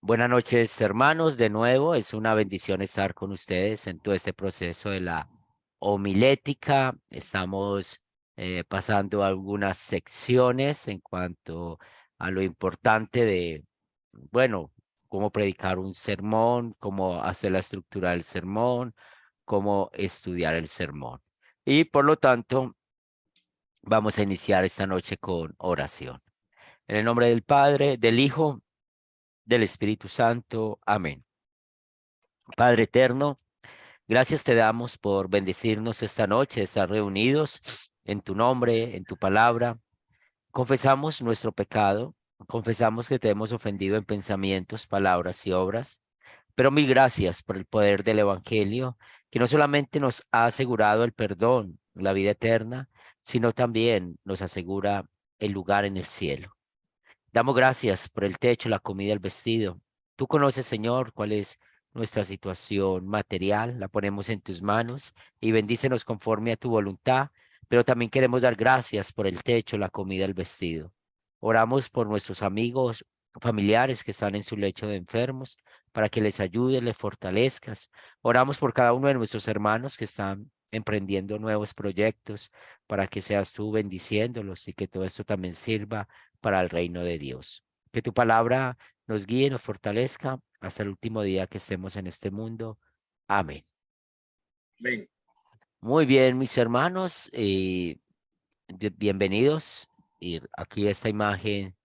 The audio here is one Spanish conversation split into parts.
Buenas noches, hermanos. De nuevo, es una bendición estar con ustedes en todo este proceso de la homilética. Estamos pasando algunas secciones en cuanto a lo importante de, bueno, cómo predicar un sermón, cómo hacer la estructura del sermón, cómo estudiar el sermón. Y por lo tanto, vamos a iniciar esta noche con oración. En el nombre del Padre, del Hijo, del Espíritu Santo. Amén. Padre eterno, gracias te damos por bendecirnos esta noche, estar reunidos en tu nombre, en tu palabra. Confesamos nuestro pecado, confesamos que te hemos ofendido en pensamientos, palabras y obras, pero mil gracias por el poder del Evangelio, que no solamente nos ha asegurado el perdón, la vida eterna, sino también nos asegura el lugar en el cielo. Damos gracias por el techo, la comida, el vestido. Tú conoces, Señor, cuál es nuestra situación material. La ponemos en tus manos y bendícenos conforme a tu voluntad. Pero también queremos dar gracias por el techo, la comida, el vestido. Oramos por nuestros amigos, familiares que están en su lecho de enfermos, para que les ayudes, les fortalezcas. Oramos por cada uno de nuestros hermanos que están emprendiendo nuevos proyectos, para que seas tú bendiciéndolos y que todo esto también sirva para el reino de Dios. Que tu palabra nos guíe, nos fortalezca hasta el último día que estemos en este mundo. Amén. Amén. Muy bien, mis hermanos, bienvenidos. Y aquí esta imagen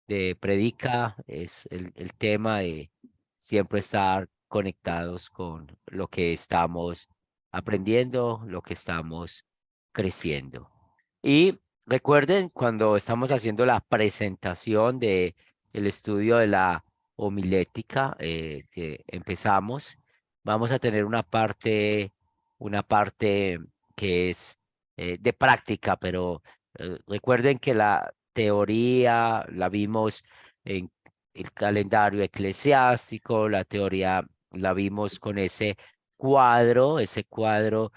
de Predica es el tema de siempre estar conectados con lo que estamos aprendiendo, lo que estamos creciendo. Y recuerden, cuando estamos haciendo la presentación de el estudio de la homilética que empezamos, vamos a tener una parte que es de práctica, pero recuerden que la teoría la vimos en el calendario eclesiástico, la teoría la vimos con ese cuadro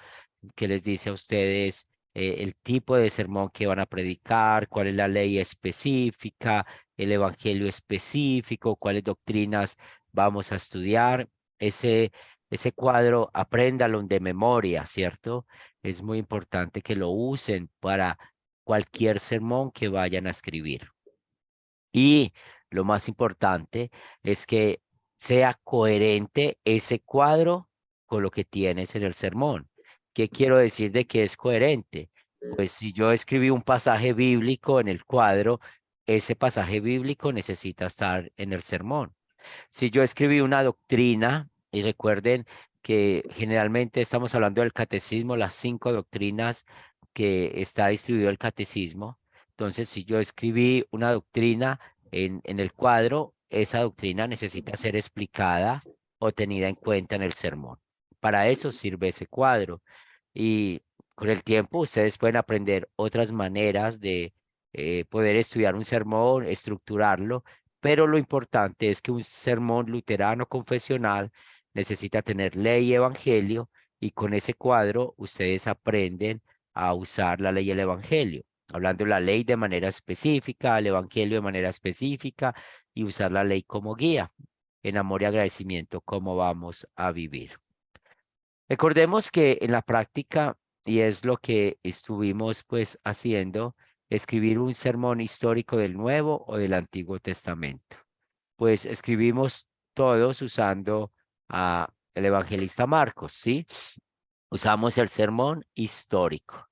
que les dice a ustedes el tipo de sermón que van a predicar, cuál es la ley específica, el evangelio específico, cuáles doctrinas vamos a estudiar. Ese cuadro, apréndalo de memoria, ¿cierto? Es muy importante que lo usen para cualquier sermón que vayan a escribir. Y lo más importante es que sea coherente ese cuadro con lo que tienes en el sermón. ¿Qué quiero decir de que es coherente? Pues si yo escribí un pasaje bíblico en el cuadro, ese pasaje bíblico necesita estar en el sermón. Si yo escribí una doctrina, y recuerden que generalmente estamos hablando del catecismo, las 5 doctrinas que está distribuido el catecismo. Entonces, si yo escribí una doctrina en el cuadro, esa doctrina necesita ser explicada o tenida en cuenta en el sermón. Para eso sirve ese cuadro. Y con el tiempo ustedes pueden aprender otras maneras de poder estudiar un sermón, estructurarlo, pero lo importante es que un sermón luterano confesional necesita tener ley y evangelio, y con ese cuadro ustedes aprenden a usar la ley y el evangelio, hablando de la ley de manera específica, el evangelio de manera específica, y usar la ley como guía. En amor y agradecimiento, cómo vamos a vivir. Recordemos que en la práctica, y es lo que estuvimos pues haciendo, escribir un sermón histórico del Nuevo o del Antiguo Testamento. Pues escribimos todos usando a el evangelista Marcos, ¿sí? Usamos el sermón histórico.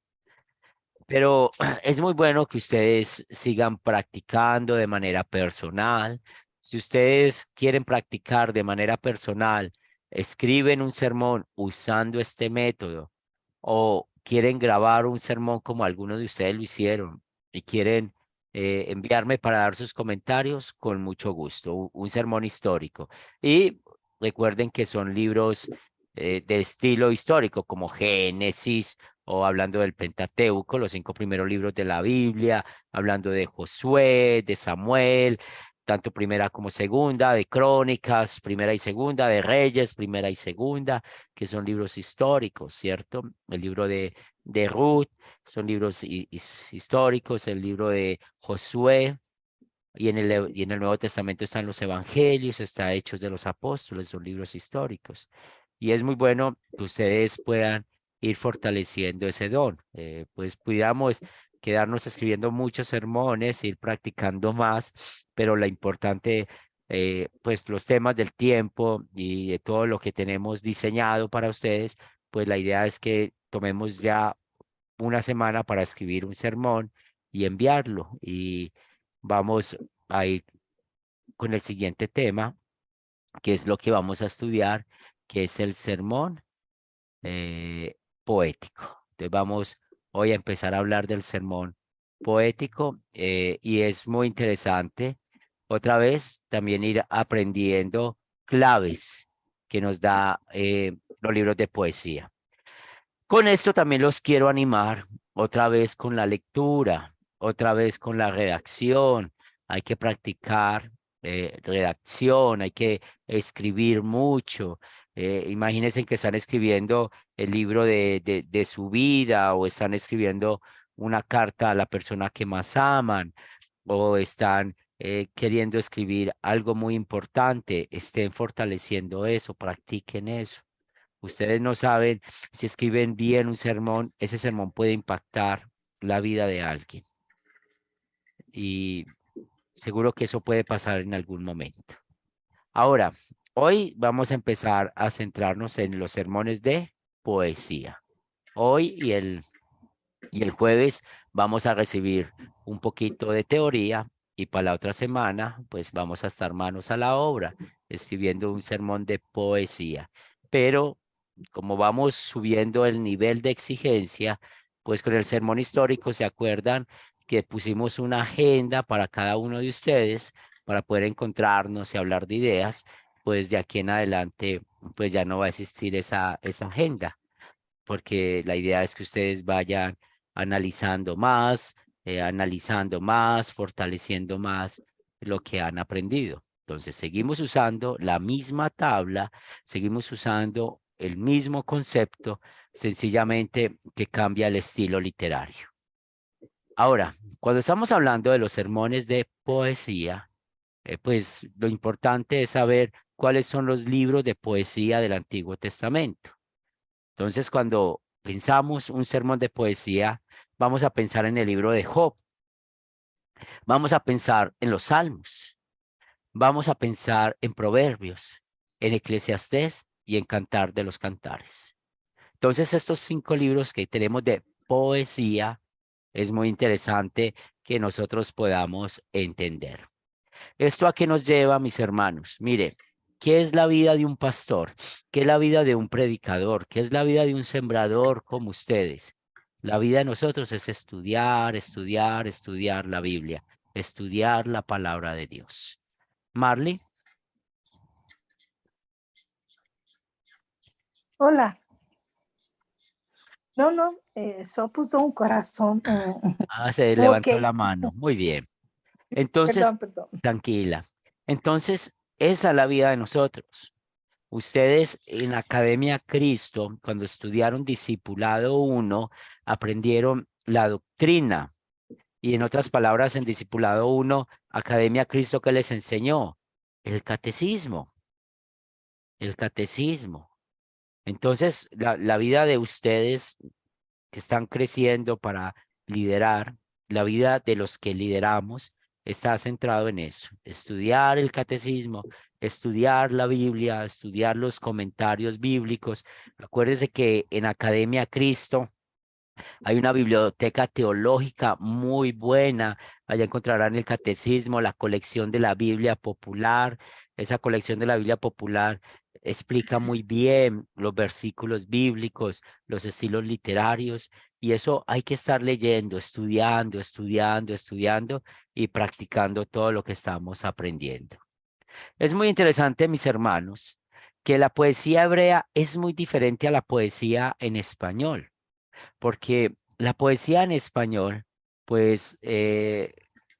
Pero es muy bueno que ustedes sigan practicando de manera personal. Si ustedes quieren practicar de manera personal, escriben un sermón usando este método, o quieren grabar un sermón como algunos de ustedes lo hicieron y quieren enviarme para dar sus comentarios, con mucho gusto, un sermón histórico. Y recuerden que son libros de estilo histórico como Génesis, o hablando del Pentateuco, los 5 primeros libros de la Biblia, hablando de Josué, de Samuel, tanto primera como segunda, de Crónicas, primera y segunda, de Reyes, primera y segunda, que son libros históricos, ¿cierto? El libro de Ruth, son libros históricos, el libro de Josué, y y en el Nuevo Testamento están los evangelios, está Hechos de los Apóstoles, son libros históricos. Y es muy bueno que ustedes puedan ir fortaleciendo ese don. Pues pudiéramos quedarnos escribiendo muchos sermones, ir practicando más, pero lo importante, pues los temas del tiempo y de todo lo que tenemos diseñado para ustedes, pues la idea es que tomemos ya una semana para escribir un sermón y enviarlo. Y vamos a ir con el siguiente tema, que es lo que vamos a estudiar, que es el sermón poético. Entonces vamos hoy a empezar a hablar del sermón poético y es muy interesante otra vez también ir aprendiendo claves que nos da los libros de poesía. Con esto también los quiero animar otra vez con la lectura, otra vez con la redacción. Hay que practicar redacción, hay que escribir mucho. Imagínense que están escribiendo el libro de su vida o están escribiendo una carta a la persona que más aman o están queriendo escribir algo muy importante. Estén fortaleciendo eso, practiquen eso. Ustedes no saben si escriben bien un sermón, ese sermón puede impactar la vida de alguien y seguro que eso puede pasar en algún momento. Ahora, hoy vamos a empezar a centrarnos en los sermones de poesía. Hoy y el jueves vamos a recibir un poquito de teoría y para la otra semana, pues vamos a estar manos a la obra, escribiendo un sermón de poesía. Pero como vamos subiendo el nivel de exigencia, pues con el sermón histórico, ¿se acuerdan que pusimos una agenda para cada uno de ustedes para poder encontrarnos y hablar de ideas? Pues de aquí en adelante, pues ya no va a existir esa agenda porque la idea es que ustedes vayan analizando más, fortaleciendo más lo que han aprendido. Entonces, seguimos usando la misma tabla, seguimos usando el mismo concepto, sencillamente que cambia el estilo literario. Ahora, cuando estamos hablando de los sermones de poesía, pues lo importante es saber cuáles son los libros de poesía del Antiguo Testamento. Entonces, cuando pensamos un sermón de poesía, vamos a pensar en el libro de Job, vamos a pensar en los Salmos, vamos a pensar en Proverbios, en Eclesiastés y en Cantar de los Cantares. Entonces, estos 5 libros que tenemos de poesía, es muy interesante que nosotros podamos entender. ¿Esto a qué nos lleva, mis hermanos? Mire, ¿qué es la vida de un pastor? ¿Qué es la vida de un predicador? ¿Qué es la vida de un sembrador como ustedes? La vida de nosotros es estudiar, estudiar, estudiar la Biblia, estudiar la palabra de Dios. Marley, Hola. No, no, só puso un corazón. se Ok, levantó la mano. Muy bien. Entonces, perdón, perdón. tranquila. Entonces, esa es la vida de nosotros. Ustedes en Academia Cristo, cuando estudiaron Discipulado 1, aprendieron la doctrina. Y en otras palabras, en Discipulado 1, Academia Cristo, ¿qué les enseñó? El catecismo, el catecismo. Entonces, la vida de ustedes que están creciendo para liderar, la vida de los que lideramos está centrado en eso, estudiar el catecismo, estudiar la Biblia, estudiar los comentarios bíblicos. Acuérdense que en Academia Cristo hay una biblioteca teológica muy buena. Allá encontrarán el catecismo, la colección de la Biblia popular. Esa colección de la Biblia popular explica muy bien los versículos bíblicos, los estilos literarios, y eso hay que estar leyendo, estudiando, estudiando, estudiando y practicando todo lo que estamos aprendiendo. Es muy interesante, mis hermanos, que la poesía hebrea es muy diferente a la poesía en español porque la poesía en español, pues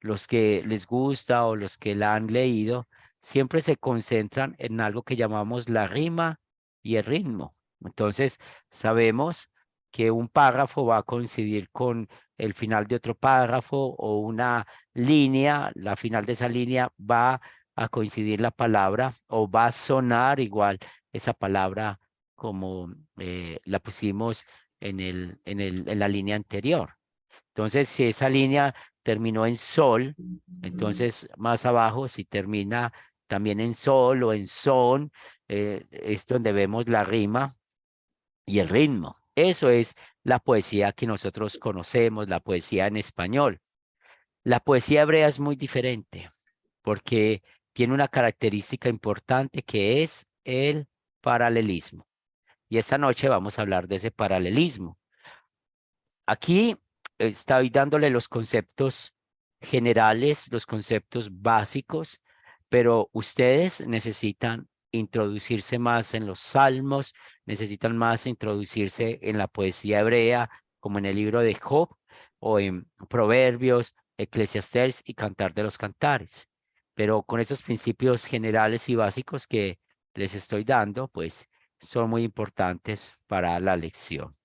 los que les gusta o los que la han leído, siempre se concentran en algo que llamamos la rima y el ritmo. Entonces, sabemos que un párrafo va a coincidir con el final de otro párrafo o una línea, la final de esa línea va a coincidir la palabra o va a sonar igual esa palabra como la pusimos en la línea anterior. Entonces, si esa línea terminó en sol, entonces más abajo, si termina también en sol o en son, es donde vemos la rima y el ritmo. Eso es la poesía que nosotros conocemos, la poesía en español. La poesía hebrea es muy diferente porque tiene una característica importante que es el paralelismo. Y esta noche vamos a hablar de ese paralelismo. Aquí estoy dándole los conceptos generales, los conceptos básicos, pero ustedes necesitan introducirse más en los salmos, necesitan más introducirse en la poesía hebrea, como en el libro de Job o en Proverbios, Eclesiastés y Cantar de los Cantares. Pero con esos principios generales y básicos que les estoy dando, pues son muy importantes para la lección.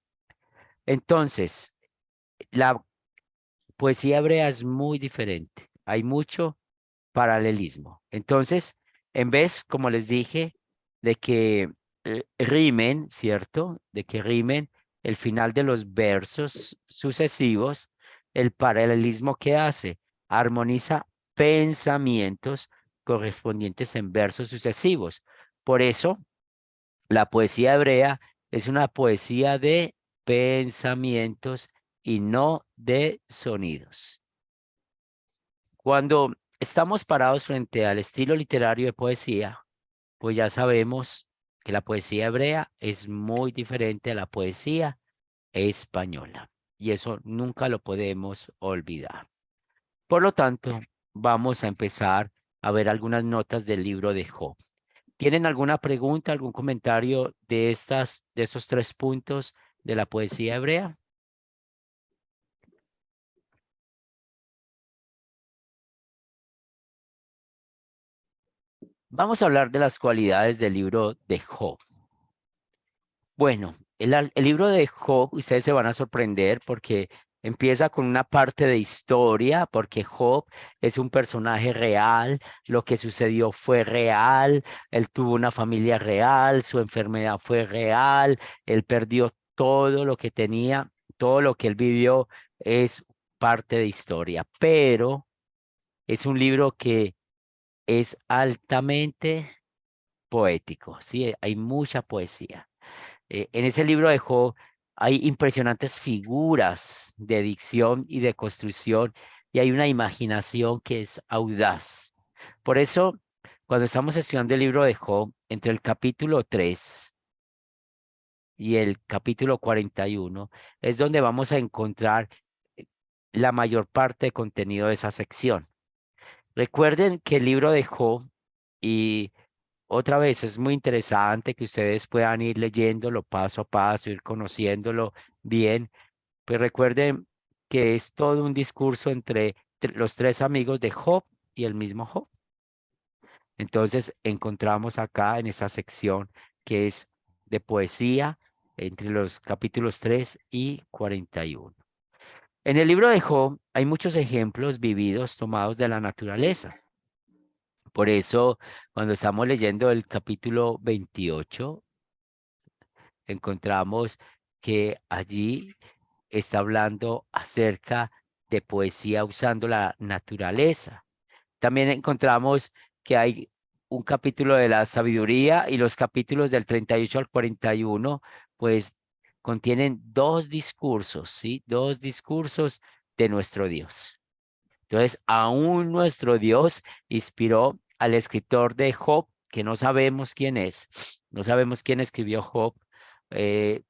Entonces, la poesía hebrea es muy diferente. Hay mucho paralelismo. Entonces, en vez, como les dije, de que rimen, ¿cierto? De que rimen el final de los versos sucesivos, el paralelismo que hace, armoniza pensamientos correspondientes en versos sucesivos. Por eso, la poesía hebrea es una poesía de pensamientos y no de sonidos. Cuando estamos parados frente al estilo literario de poesía, pues ya sabemos que la poesía hebrea es muy diferente a la poesía española. Y eso nunca lo podemos olvidar. Por lo tanto, vamos a empezar a ver algunas notas del libro de Job. ¿Tienen alguna pregunta, algún comentario de estos 3 puntos de la poesía hebrea? Vamos a hablar de las cualidades del libro de Job. Bueno, el libro de Job, ustedes se van a sorprender porque empieza con una parte de historia, porque Job es un personaje real, lo que sucedió fue real, él tuvo una familia real, su enfermedad fue real, él perdió todo lo que tenía, todo lo que él vivió es parte de historia, pero es un libro que es altamente poético, ¿sí? Hay mucha poesía. En ese libro de Job hay impresionantes figuras de dicción y de construcción y hay una imaginación que es audaz. Por eso, cuando estamos estudiando el libro de Job, entre el capítulo 3 y el capítulo 41, es donde vamos a encontrar eh, la mayor parte de contenido de esa sección. Recuerden que el libro de Job, y otra vez es muy interesante que ustedes puedan ir leyéndolo paso a paso, ir conociéndolo bien, pues recuerden que es todo un discurso entre los 3 amigos de Job y el mismo Job. Entonces encontramos acá en esta sección que es de poesía entre los capítulos 3 y 41. En el libro de Job hay muchos ejemplos vividos tomados de la naturaleza. Por eso, cuando estamos leyendo el capítulo 28, encontramos que allí está hablando acerca de poesía usando la naturaleza. También encontramos que hay un capítulo de la sabiduría y los capítulos del 38 al 41, pues contienen 2 discursos, ¿sí? 2 discursos de nuestro Dios. Entonces, aún nuestro Dios inspiró al escritor de Job, que no sabemos quién es, no sabemos quién escribió Job, eh,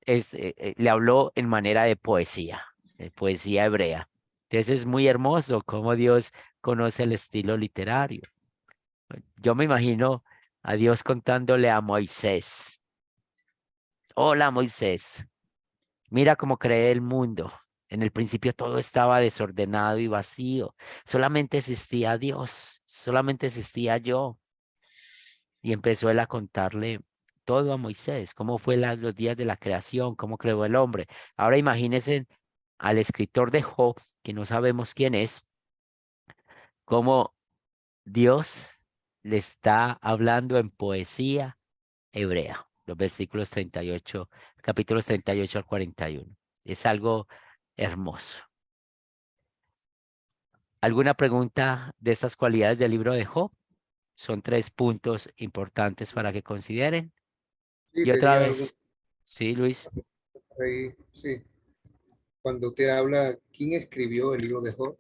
le habló en manera de poesía hebrea. Entonces es muy hermoso cómo Dios conoce el estilo literario. Yo me imagino a Dios contándole a Moisés: hola Moisés, mira cómo creé el mundo. En el principio todo estaba desordenado y vacío. Solamente existía Dios, solamente existía yo. Y empezó él a contarle todo a Moisés, cómo fue los días de la creación, cómo creó el hombre. Ahora imagínense al escritor de Job, que no sabemos quién es, cómo Dios le está hablando en poesía hebrea, los versículos 38, capítulos 38 al 41. Es algo hermoso. ¿Alguna pregunta de estas cualidades del libro de Job? Son 3 puntos importantes para que consideren. Sí, Y otra tenía algún vez, sí, Luis. ahí, sí. Cuando usted habla, ¿quién escribió el libro de Job?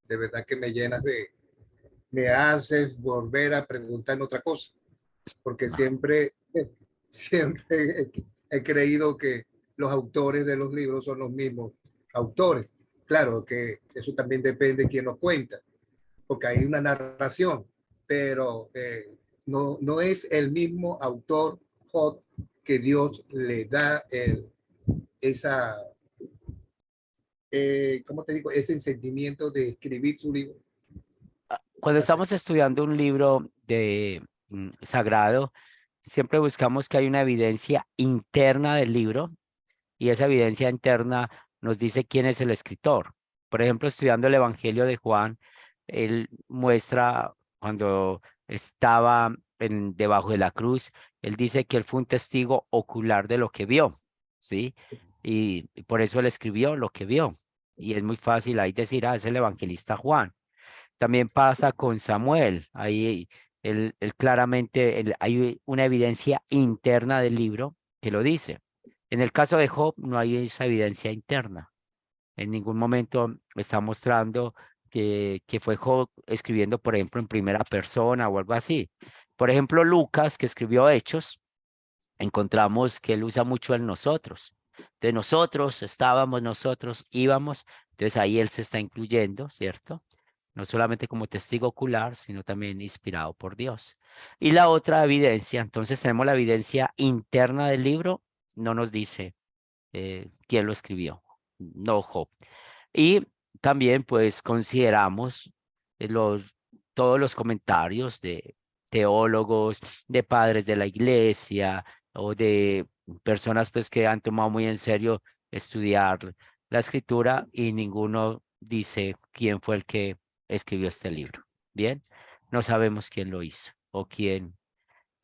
De verdad que me llenas me haces volver a preguntarme otra cosa, porque siempre he creído que los autores de los libros son los mismos autores. Claro que eso también depende de quién nos cuenta, porque hay una narración, pero no es el mismo autor Job que Dios le da esa, ¿cómo te digo? Ese sentimiento de escribir su libro. Cuando estamos estudiando un libro de sagrado, siempre buscamos que hay una evidencia interna del libro y esa evidencia interna nos dice quién es el escritor. Por ejemplo, estudiando el Evangelio de Juan, él muestra cuando estaba debajo de la cruz, él dice que él fue un testigo ocular de lo que vio, ¿sí? Y por eso él escribió lo que vio. Y es muy fácil ahí decir, es el evangelista Juan. También pasa con Samuel. Ahí él claramente, hay una evidencia interna del libro que lo dice. En el caso de Job no hay esa evidencia interna. En ningún momento está mostrando que fue Job escribiendo, por ejemplo, en primera persona o algo así. Por ejemplo, Lucas, que escribió Hechos, encontramos que él usa mucho el nosotros. De nosotros, estábamos, nosotros íbamos. Entonces ahí él se está incluyendo, ¿cierto? No solamente como testigo ocular, sino también inspirado por Dios. Y la otra evidencia, entonces tenemos la evidencia interna del libro, no nos dice quién lo escribió, no Job. Y también pues consideramos los, todos los comentarios de teólogos, de padres de la iglesia o de personas pues que han tomado muy en serio estudiar la escritura y ninguno dice quién fue el que escribió este libro. Bien, no sabemos quién lo hizo o quién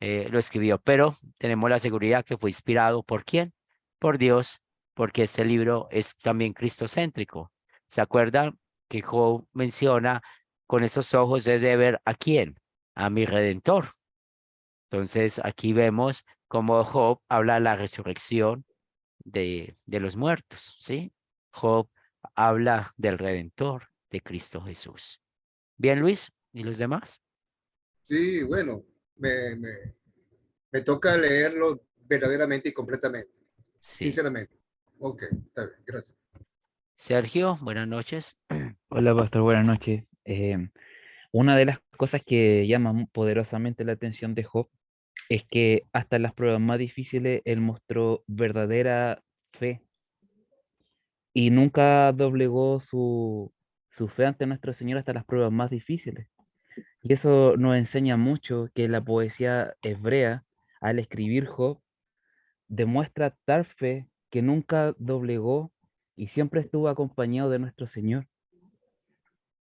lo escribió, pero tenemos la seguridad que fue inspirado por quién, por Dios, porque este libro es también cristocéntrico. ¿Se acuerdan que Job menciona con esos ojos es de ver a quién? A mi Redentor. Entonces aquí vemos cómo Job habla de la resurrección de los muertos, ¿sí? Job habla del Redentor, de Cristo Jesús. Bien, Luis, ¿y los demás? Sí, bueno, me, me, me toca leerlo verdaderamente y completamente, Sí. sinceramente. Ok, está bien, gracias. Sergio, buenas noches. Hola, pastor, buenas noches. Una de las cosas que llama poderosamente la atención de Job es que hasta en las pruebas más difíciles él mostró verdadera fe y nunca doblegó su fe ante nuestro Señor hasta las pruebas más difíciles. Y eso nos enseña mucho que la poesía hebrea, al escribir Job, demuestra tal fe que nunca doblegó y siempre estuvo acompañado de nuestro Señor.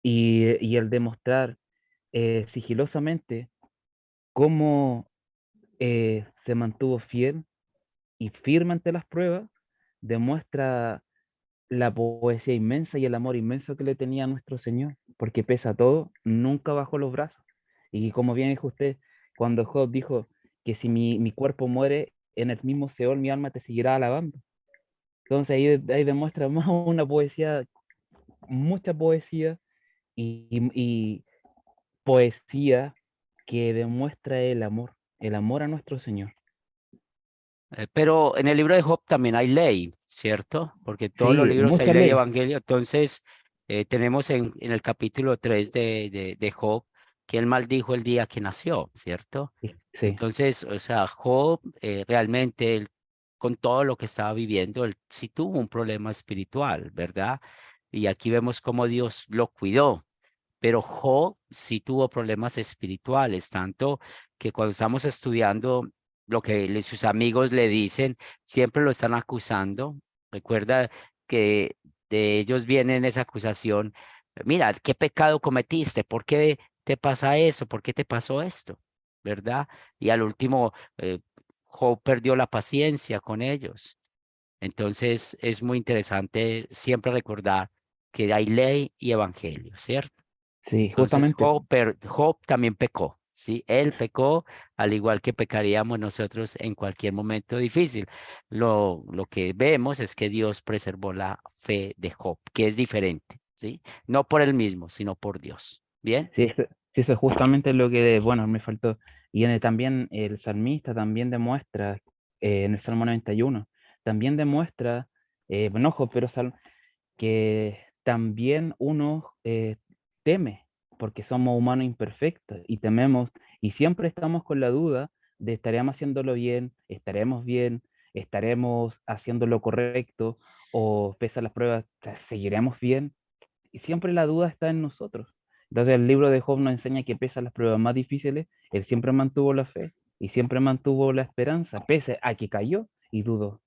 Y el demostrar sigilosamente cómo se mantuvo fiel y firme ante las pruebas, demuestra la poesía inmensa y el amor inmenso que le tenía a nuestro Señor, porque pese a todo, nunca bajó los brazos. Y como bien dijo usted, cuando Job dijo que si mi cuerpo muere en el mismo Seol, mi alma te seguirá alabando. Entonces ahí demuestra más una poesía, mucha poesía y poesía que demuestra el amor a nuestro Señor. Pero en el libro de Job también hay ley, ¿cierto? Porque en todos los Sí, libros hay mucha ley y ley. evangelio. Entonces, tenemos en el capítulo 3 de Job que él maldijo el día que nació, ¿cierto? Sí, sí, Entonces, o sea, Job realmente, con todo lo que estaba viviendo, él sí tuvo un problema espiritual, ¿verdad? Y aquí vemos cómo Dios lo cuidó. Pero Job sí tuvo problemas espirituales, tanto que cuando estamos estudiando lo que sus amigos le dicen, siempre lo están acusando. Recuerda que de ellos viene esa acusación. Mira, ¿qué pecado cometiste? ¿Por qué te pasa eso? ¿Por qué te pasó esto? ¿Verdad? Y al último, Job perdió la paciencia con ellos. Entonces es muy interesante siempre recordar que hay ley y evangelio, ¿cierto? Sí, Entonces justamente. Job también pecó, ¿sí? Él pecó al igual que pecaríamos nosotros en cualquier momento difícil. Lo que vemos es que Dios preservó la fe de Job, que es diferente, ¿sí? No por él mismo, sino por Dios. ¿Bien? Sí, sí, eso es justamente lo que, bueno, me faltó. Y también el salmista también demuestra, en el Salmo 91, también demuestra, enojo, pero que también uno teme, porque somos humanos imperfectos y tememos, y siempre estamos con la duda de estaremos haciéndolo bien, estaremos haciendo lo correcto, o pese a las pruebas, seguiremos bien, y siempre la duda está en nosotros. Entonces el libro de Job nos enseña que pese a las pruebas más difíciles, él siempre mantuvo la fe y siempre mantuvo la esperanza, pese a que cayó y dudó.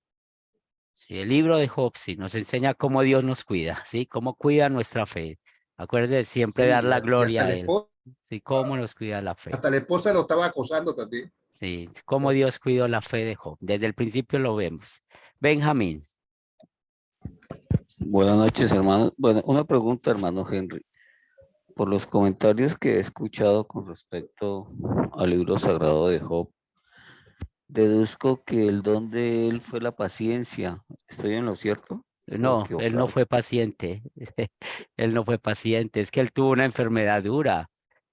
Sí, el libro de Job sí nos enseña cómo Dios nos cuida, ¿sí? Cómo cuida nuestra fe. Acuérdate de siempre dar Sí, la y gloria a Él, ¿sí? Cómo nos cuida la fe. hasta la esposa lo estaba acosando también. Sí, cómo Dios cuidó la fe de Job. Desde el principio lo vemos. Benjamín, Buenas noches, hermano. Bueno, una pregunta, hermano Henry. Por los comentarios que he escuchado con respecto al libro sagrado de Job, deduzco que el don de él fue la paciencia. ¿Estoy en lo cierto o no, él no equivocado? fue paciente. Él no fue paciente. Es que él tuvo una enfermedad dura.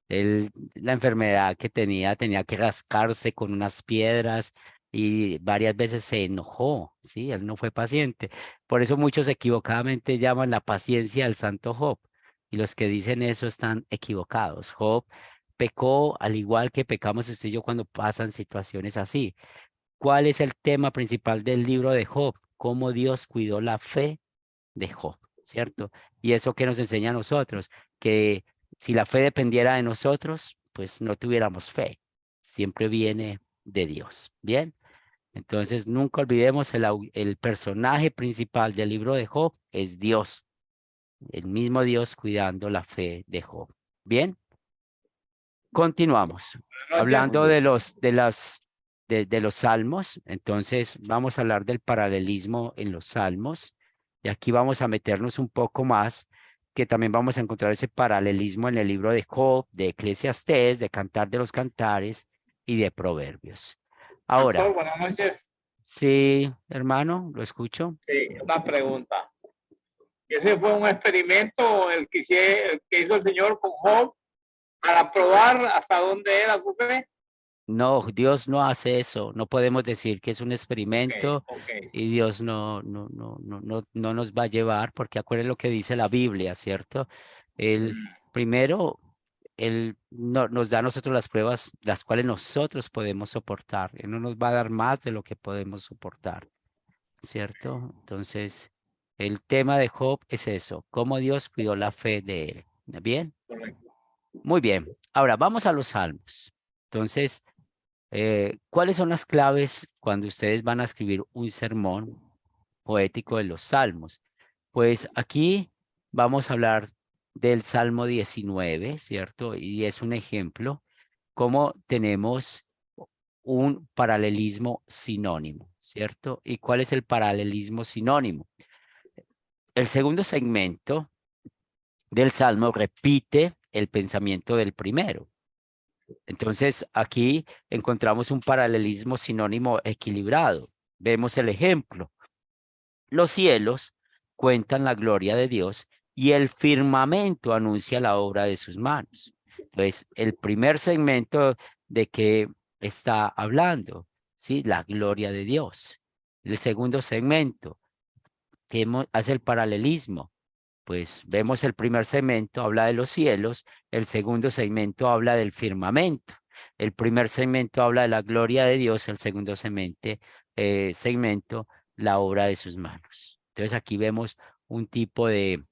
La enfermedad que tenía que rascarse con unas piedras y varias veces se enojó, ¿sí? Él no fue paciente. Por eso muchos equivocadamente llaman la paciencia al santo Job. Y los que dicen eso están equivocados. Job pecó al igual que pecamos usted y yo cuando pasan situaciones así. ¿Cuál es el tema principal del libro de Job? Cómo Dios cuidó la fe de Job, ¿cierto? Y eso que nos enseña a nosotros, que si la fe dependiera de nosotros, pues no tuviéramos fe. Siempre viene de Dios, ¿bien? Entonces, nunca olvidemos el personaje principal del libro de Job es Dios, el mismo Dios cuidando la fe de Job. ¿Bien? Continuamos. Hablando de los salmos, entonces vamos a hablar del paralelismo en los salmos. Y aquí vamos a meternos un poco más, que también vamos a encontrar ese paralelismo en el libro de Job, de Eclesiastés, de Cantar de los Cantares y de Proverbios. Ahora, Pastor, buenas noches. sí, hermano, lo escucho. Sí, una pregunta. ¿Ese fue un experimento el que hizo el Señor con Job para probar hasta dónde era su fe? No, Dios no hace eso. No podemos decir que es un experimento Okay. y Dios no nos va a llevar, porque acuérdense lo que dice la Biblia, ¿cierto? Él primero, Él nos da a nosotros las pruebas, las cuales nosotros podemos soportar. Él no nos va a dar más de lo que podemos soportar, ¿cierto? Entonces, el tema de Job es eso, cómo Dios cuidó la fe de él. ¿Bien? Correcto. Muy bien. Ahora, vamos a los salmos. Entonces, ¿cuáles son las claves cuando ustedes van a escribir un sermón poético de los salmos? Pues aquí vamos a hablar del Salmo 19, ¿cierto? Y es un ejemplo cómo tenemos un paralelismo sinónimo, ¿cierto? ¿Y cuál es el paralelismo sinónimo? El segundo segmento del Salmo repite el pensamiento del primero. Entonces, aquí encontramos un paralelismo sinónimo equilibrado. Vemos el ejemplo. Los cielos cuentan la gloria de Dios y el firmamento anuncia la obra de sus manos. Entonces, el primer segmento de que está hablando, ¿sí? La gloria de Dios. El segundo segmento, que hace el paralelismo. Pues vemos el primer segmento, habla de los cielos, el segundo segmento habla del firmamento, el primer segmento habla de la gloria de Dios, el segundo segmento, la obra de sus manos. Entonces aquí vemos un tipo eh,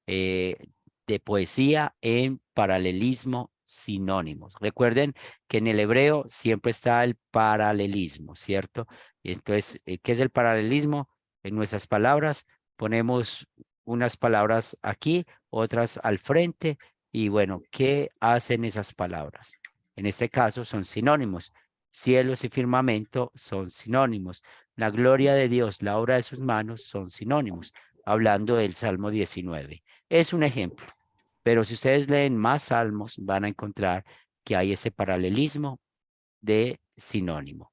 de poesía en paralelismo sinónimos. Recuerden que en el hebreo siempre está el paralelismo, ¿cierto? Y entonces, ¿qué es el paralelismo? En nuestras palabras ponemos unas palabras aquí, otras al frente, y bueno, ¿qué hacen esas palabras? En este caso son sinónimos. Cielos y firmamento son sinónimos. La gloria de Dios, la obra de sus manos son sinónimos, hablando del Salmo 19. Es un ejemplo, pero si ustedes leen más salmos, van a encontrar que hay ese paralelismo de sinónimo.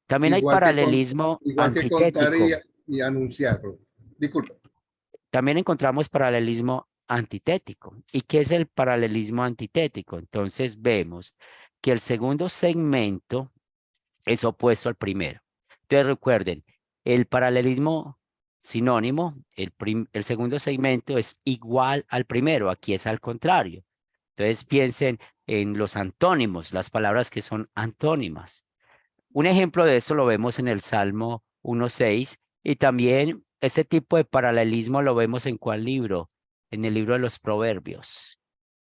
También hay paralelismo igual que antitético. contar y anunciarlo. Disculpa. También encontramos paralelismo antitético. ¿Y qué es el paralelismo antitético? Entonces vemos que el segundo segmento es opuesto al primero. Entonces recuerden, el paralelismo sinónimo, el segundo segmento es igual al primero, aquí es al contrario. Entonces piensen en los antónimos, las palabras que son antónimas. Un ejemplo de esto lo vemos en el Salmo 1:6 y también este tipo de paralelismo lo vemos en ¿cuál libro? En el libro de los Proverbios.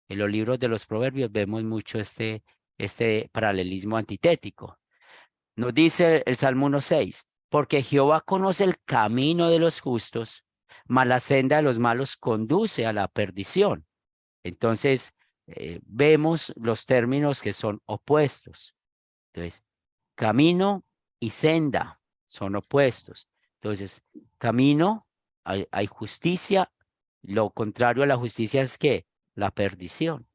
En los libros de los Proverbios vemos mucho este paralelismo antitético. Nos dice el Salmo 1:6, porque Jehová conoce el camino de los justos, mas la senda de los malos conduce a la perdición. Entonces, vemos los términos que son opuestos. Entonces, camino y senda son opuestos. Entonces, camino, hay justicia, lo contrario a la justicia es que la perdición.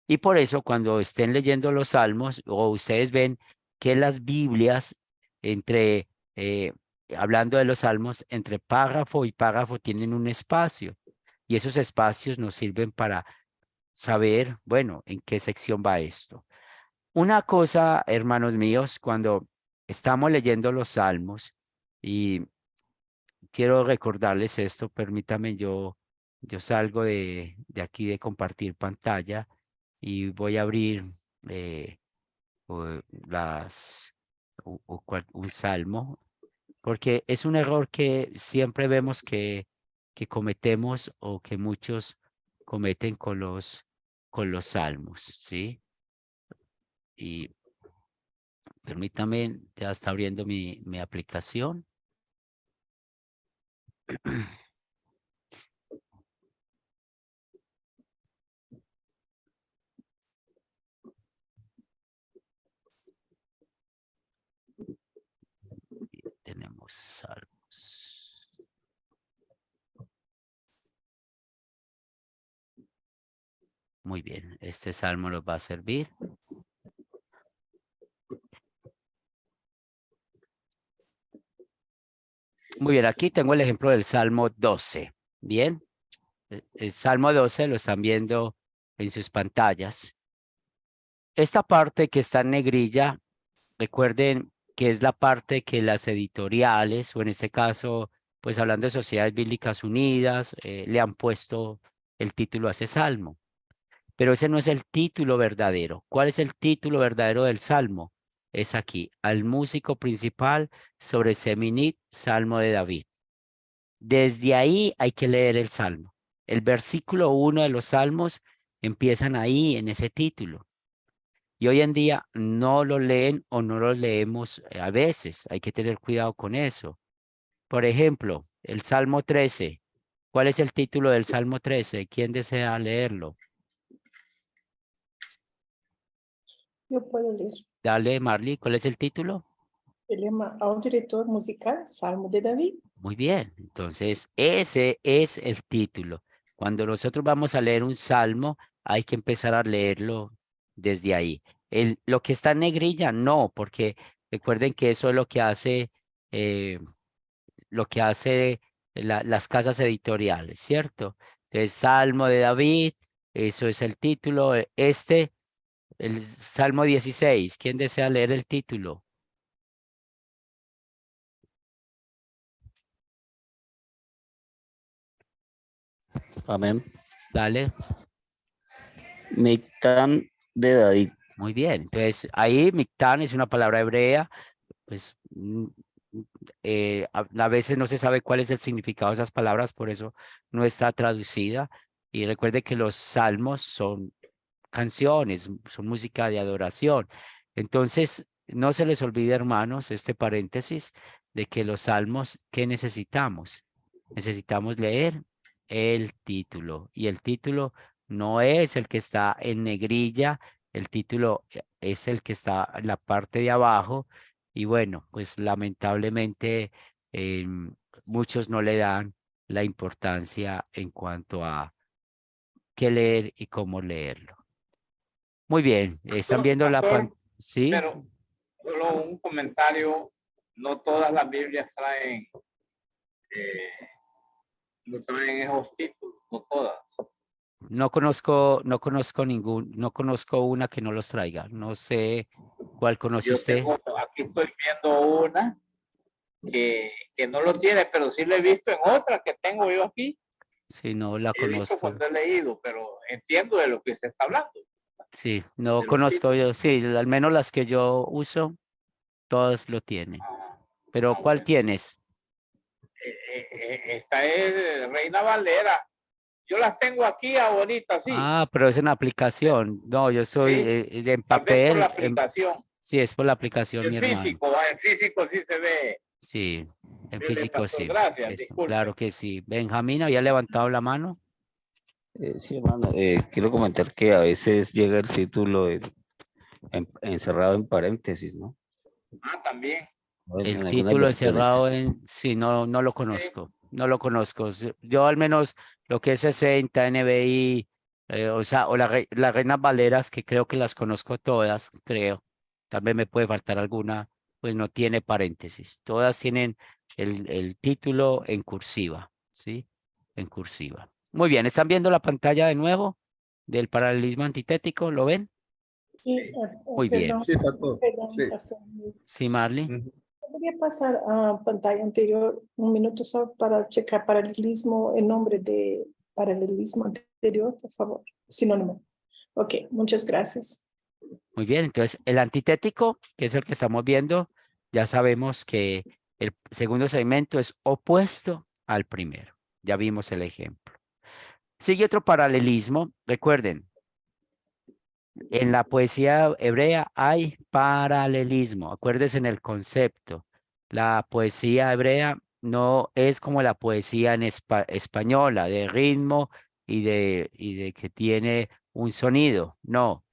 Y por eso cuando estén leyendo los salmos o ustedes ven que las Biblias, entre, hablando de los salmos, entre párrafo y párrafo tienen un espacio. Y esos espacios nos sirven para saber, bueno, en qué sección va esto. Una cosa, hermanos míos, cuando estamos leyendo los salmos, y quiero recordarles esto, permítame, yo salgo de aquí de compartir pantalla y voy a abrir o un salmo, porque es un error que siempre vemos que cometemos o que muchos cometen con los salmos, ¿sí? Y permítame, ya está abriendo mi aplicación. Tenemos salmos. Muy bien, este salmo nos va a servir. Muy bien, aquí tengo el ejemplo del Salmo 12. Bien, el Salmo 12 lo están viendo en sus pantallas. Esta parte que está en negrilla, recuerden que es la parte que las editoriales, o en este caso, pues hablando de Sociedades Bíblicas Unidas, le han puesto el título a ese salmo. Pero ese no es el título verdadero. ¿Cuál es el título verdadero del salmo? Es aquí, al músico principal sobre Seminit, Salmo de David. Desde ahí hay que leer el salmo. El versículo 1 de los salmos empiezan ahí, en ese título. Y hoy en día no lo leen o no lo leemos a veces. Hay que tener cuidado con eso. Por ejemplo, el Salmo 13. ¿Cuál es el título del Salmo 13? ¿Quién desea leerlo? Eu posso ler. Dale, Marley, ¿cuál es el título? Ele é ao diretor musical, Salmo de David. Muy bien, entonces ese es el título. Cuando nosotros vamos a leer un salmo, hay que empezar a leerlo desde ahí. Lo que está en negrilla, no, porque recuerden que eso es lo que hace las casas editoriales, ¿cierto? Entonces, Salmo de David, eso es el título. El Salmo 16, ¿quién desea leer el título? Amén. Dale. Mictán de David. Muy bien, entonces ahí Mictán es una palabra hebrea, pues a veces no se sabe cuál es el significado de esas palabras, por eso no está traducida. Y recuerde que los salmos son canciones, son música de adoración. Entonces, no se les olvide, hermanos, este paréntesis de que los salmos, ¿qué necesitamos? Necesitamos leer el título, y el título no es el que está en negrilla, el título es el que está en la parte de abajo, y bueno, pues lamentablemente muchos no le dan la importancia en cuanto a qué leer y cómo leerlo. Muy bien, están viendo la Pastor, pantalla. Sí, pero solo un comentario, no todas las Biblias traen, no traen esos títulos, no todas. no conozco una que no los traiga. No sé cuál conoce Yo usted. tengo, aquí estoy viendo una que no lo tiene, pero sí lo he visto en otra que tengo yo aquí. Sí, no la He visto conozco. cuando he leído, pero entiendo de lo que se está hablando. Sí, no de los conozco yo. Sí, al menos las que yo uso, todas lo tienen. Pero ¿cuál Bueno. tienes? Esta es Reina Valera. Yo las tengo aquí ahorita, sí. Ah, pero es en aplicación. No, yo soy Sí, en tal vez por la papel. aplicación. Sí, es por la aplicación, mi En hermano. físico sí se ve. Sí, en Dile, físico pastor, sí. gracias, Eso, disculpe. claro que sí. Benjamín, ¿había levantado la mano? Sí, hermano, quiero comentar que a veces llega el título encerrado en paréntesis, ¿no? También. El En algunas título versiones. encerrado en, sí, no lo Sí. conozco, no lo conozco. Yo al menos lo que es 60, NBI, o sea, o las Reinas Valeras, que creo que las conozco todas, creo. Tal vez me puede faltar alguna, pues no tiene paréntesis. Todas tienen el título en cursiva, ¿sí? En cursiva. Muy bien, ¿están viendo la pantalla de nuevo del paralelismo antitético? ¿Lo ven? Sí, Muy bien. perdón, Sí, pastor. perdón, Sí. pastor. ¿Sí, Marley? Ujú. ¿Podría pasar a pantalla anterior un minuto solo para checar paralelismo, el nombre de paralelismo anterior, por favor? Sinónimo. Ok, muchas gracias. Muy bien, entonces el antitético, que es el que estamos viendo, ya sabemos que el segundo segmento es opuesto al primero. Ya vimos el ejemplo. Sigue otro paralelismo. Recuerden, en la poesía hebrea hay paralelismo. Acuérdense en el concepto. La poesía hebrea no es como la poesía en española, de ritmo y de que tiene un sonido. No,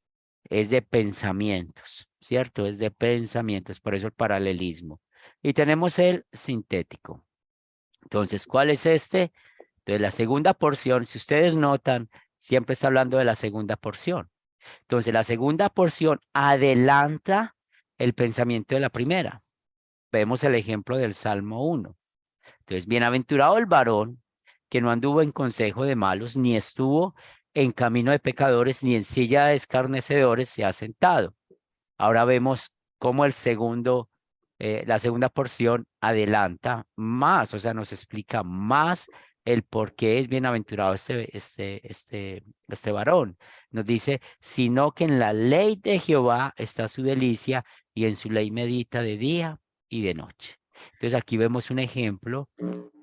es de pensamientos, ¿cierto? Es de pensamientos, por eso el paralelismo. Y tenemos el sintético. Entonces, ¿cuál es este? Entonces, la segunda porción, si ustedes notan, siempre está hablando de la segunda porción. Entonces, la segunda porción adelanta el pensamiento de la primera. Vemos el ejemplo del Salmo 1. Entonces, bienaventurado el varón que no anduvo en consejo de malos, ni estuvo en camino de pecadores, ni en silla de escarnecedores se ha sentado. Ahora vemos cómo la segunda porción adelanta más, o sea, nos explica más el por qué es bienaventurado este varón. Nos dice, sino que en la ley de Jehová está su delicia y en su ley medita de día y de noche. Entonces aquí vemos un ejemplo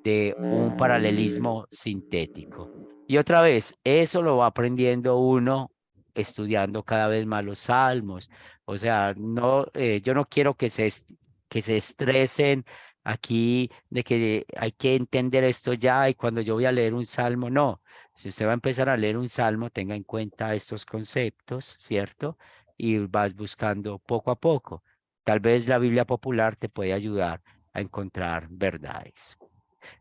de un paralelismo sintético. Y otra vez, eso lo va aprendiendo uno estudiando cada vez más los salmos. O sea, no, yo no quiero que se estresen aquí de que hay que entender esto ya y cuando yo voy a leer un salmo, no. Si usted va a empezar a leer un salmo, tenga en cuenta estos conceptos, ¿cierto? Y vas buscando poco a poco. Tal vez la Biblia popular te puede ayudar a encontrar verdades.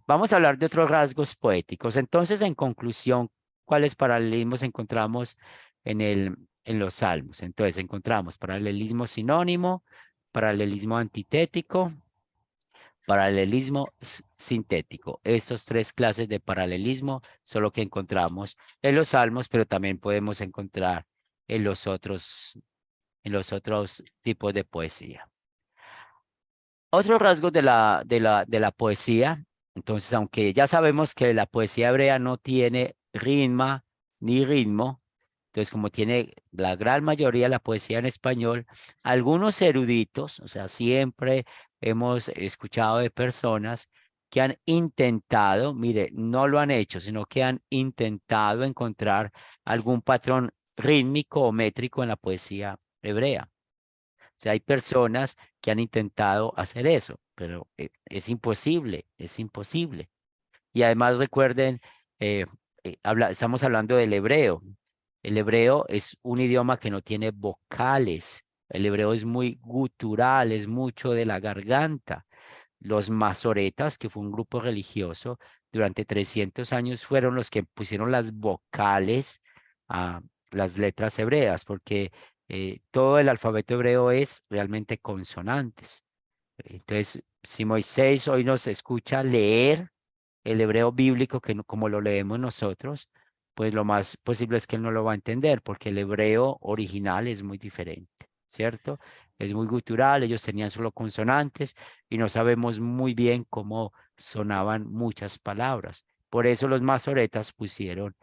Vamos a hablar de otros rasgos poéticos. Entonces, en conclusión, ¿cuáles paralelismos encontramos en los salmos? Entonces, encontramos paralelismo sinónimo, paralelismo antitético, paralelismo sintético. Estas tres clases de paralelismo son lo que encontramos en los salmos, pero también podemos encontrar en los otros tipos de poesía. Otros rasgos de la poesía, entonces, aunque ya sabemos que la poesía hebrea no tiene rima ni ritmo, entonces, como tiene la gran mayoría de la poesía en español, algunos eruditos, o sea, siempre hemos escuchado de personas que han intentado, mire, no lo han hecho, sino que han intentado encontrar algún patrón rítmico o métrico en la poesía hebrea. O sea, hay personas que han intentado hacer eso, pero es imposible, es imposible. Y además recuerden, estamos hablando del hebreo. El hebreo es un idioma que no tiene vocales. El hebreo es muy gutural, es mucho de la garganta. Los masoretas, que fue un grupo religioso, durante 300 años fueron los que pusieron las vocales a las letras hebreas, porque todo el alfabeto hebreo es realmente consonantes. Entonces, si Moisés hoy nos escucha leer el hebreo bíblico, que como lo leemos nosotros, pues lo más posible es que él no lo va a entender, porque el hebreo original es muy diferente, ¿cierto? Es muy gutural, ellos tenían solo consonantes y no sabemos muy bien cómo sonaban muchas palabras. Por eso los masoretas pusieron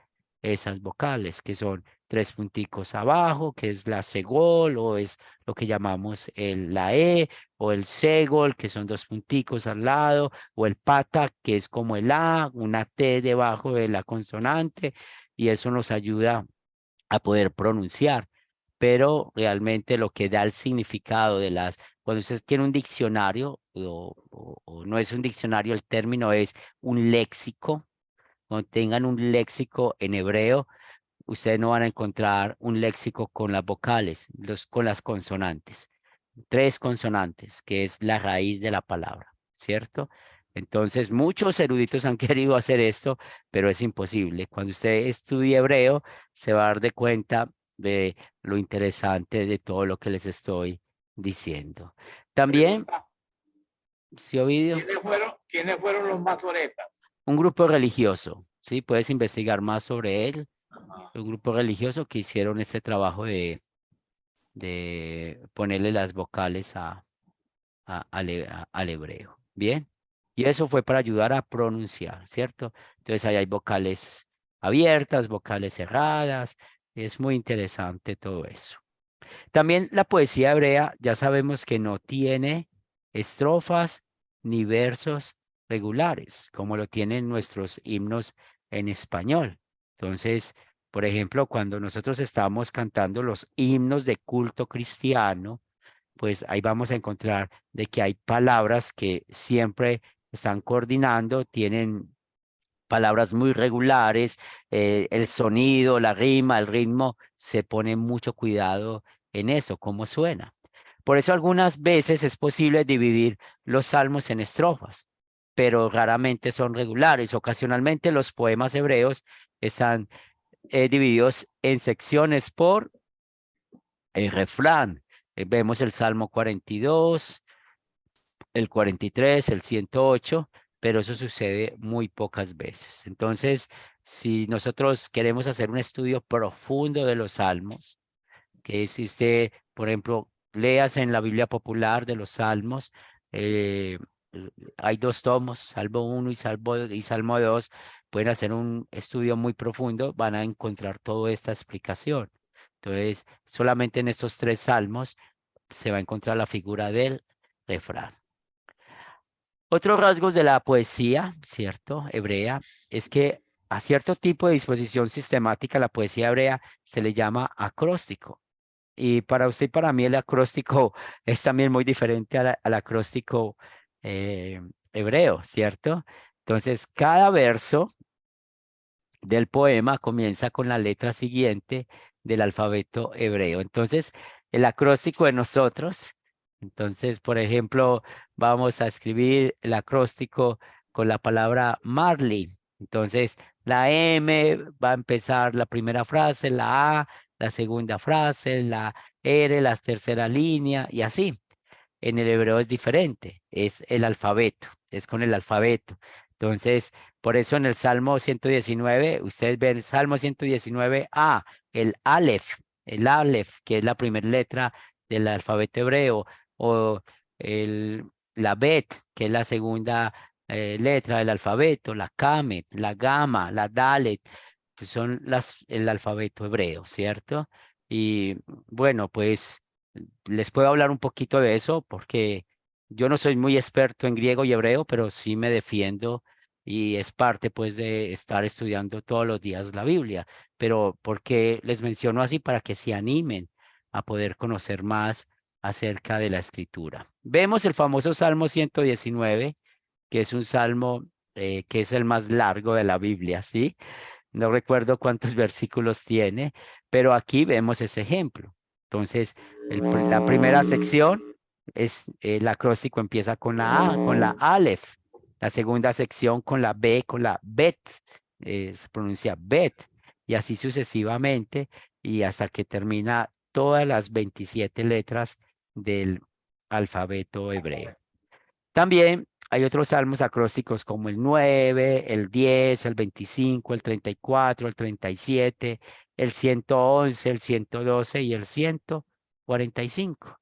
esas vocales, que son tres punticos abajo, que es la segol, o es lo que llamamos la E, o el segol, que son dos punticos al lado, o el pata, que es como el A, una T debajo de la consonante, y eso nos ayuda a poder pronunciar. Pero realmente lo que da el significado de cuando usted tiene un diccionario, o no es un diccionario, el término es un léxico. Cuando tengan un léxico en hebreo, ustedes no van a encontrar un léxico con las vocales, con las consonantes. Tres consonantes, que es la raíz de la palabra, ¿cierto? Entonces, muchos eruditos han querido hacer esto, pero es imposible. Cuando usted estudie hebreo, se va a dar de cuenta de lo interesante de todo lo que les estoy diciendo. También, Pregunta, si Ovidio, ¿quiénes fueron los masoretas? un grupo religioso, ¿sí? Puedes investigar más sobre él. Un grupo religioso que hicieron este trabajo de ponerle las vocales al hebreo. Bien. Y eso fue para ayudar a pronunciar, ¿cierto? Entonces ahí hay vocales abiertas, vocales cerradas. Es muy interesante todo eso. También la poesía hebrea, ya sabemos que no tiene estrofas ni versos regulares, como lo tienen nuestros himnos en español. Entonces, por ejemplo, cuando nosotros estamos cantando los himnos de culto cristiano, pues ahí vamos a encontrar de que hay palabras que siempre están coordinando, tienen palabras muy regulares, el sonido, la rima, el ritmo, se pone mucho cuidado en eso, cómo suena. Por eso algunas veces es posible dividir los salmos en estrofas, pero raramente son regulares. Ocasionalmente los poemas hebreos están divididos en secciones por el refrán. Vemos el Salmo 42, el 43, el 108, pero eso sucede muy pocas veces. Entonces, si nosotros queremos hacer un estudio profundo de los salmos, que existe, por ejemplo, leas en la Biblia popular de los salmos, eh, hay dos tomos, Salmo 1 y Salmo 2, pueden hacer un estudio muy profundo, van a encontrar toda esta explicación. Entonces, solamente en estos tres salmos se va a encontrar la figura del refrán. Otros rasgos de la poesía, ¿cierto? Hebrea, es que a cierto tipo de disposición sistemática, la poesía hebrea se le llama acróstico. Y para usted y para mí el acróstico es también muy diferente al acróstico hebreo, ¿cierto? Entonces, cada verso del poema comienza con la letra siguiente del alfabeto hebreo. Entonces, el acróstico de nosotros, entonces, por ejemplo, vamos a escribir el acróstico con la palabra Marley. Entonces, la M va a empezar la primera frase, la A, la segunda frase, la R, la tercera línea y así. En el hebreo es diferente, es el alfabeto, es con el alfabeto. Entonces, por eso en el Salmo 119, ustedes ven el Salmo 119a, el Aleph, que es la primera letra del alfabeto hebreo, o la Bet, que es la segunda letra del alfabeto, la Kamet, la Gama, la Dalet, que son el alfabeto hebreo, ¿cierto? Y bueno, pues les puedo hablar un poquito de eso porque yo no soy muy experto en griego y hebreo, pero sí me defiendo y es parte pues de estar estudiando todos los días la Biblia. Pero porque les menciono así para que se animen a poder conocer más acerca de la escritura. Vemos el famoso Salmo 119, que es un salmo que es el más largo de la Biblia, ¿sí? No recuerdo cuántos versículos tiene, pero aquí vemos ese ejemplo. Entonces, la primera sección es el acróstico empieza con la A, con la Aleph. La segunda sección con la B, con la Bet, se pronuncia Bet, y así sucesivamente, y hasta que termina todas las 27 letras del alfabeto hebreo. También hay otros salmos acrósticos como el 9, el 10, el 25, el 34, el 37, el 111, el 112 y el 145.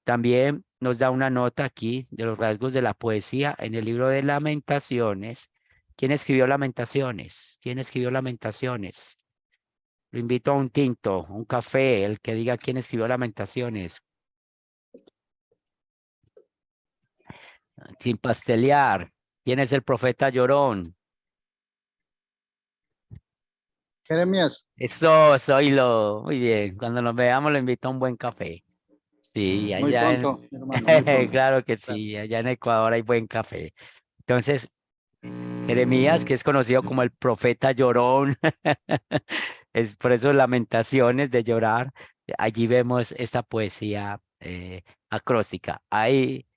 También nos da una nota aquí de los rasgos de la poesía en el libro de Lamentaciones. ¿Quién escribió Lamentaciones? ¿Quién escribió Lamentaciones? Lo invito a un tinto, un café, el que diga quién escribió Lamentaciones. Sin pastelear. ¿Quién es el profeta llorón? Jeremías, Eso, soylo. Muy bien. Cuando nos veamos, lo invito a un buen café. Sí, muy allá pronto, hermano, muy pronto. claro que sí, allá en Ecuador hay buen café. Entonces, Jeremías, que es conocido como el profeta llorón, es por eso Lamentaciones de llorar. Allí vemos esta poesía acróstica. Hay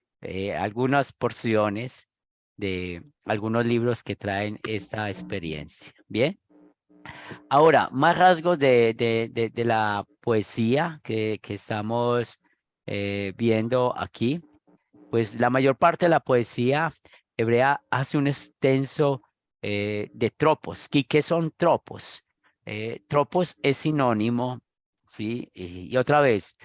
algunas porciones de algunos libros que traen esta experiencia. Bien. Ahora, más rasgos de la poesía que estamos viendo aquí. Pues la mayor parte de la poesía hebrea hace un extenso de tropos. ¿Y qué son tropos? Tropos es sinónimo, ¿sí? Y otra vez,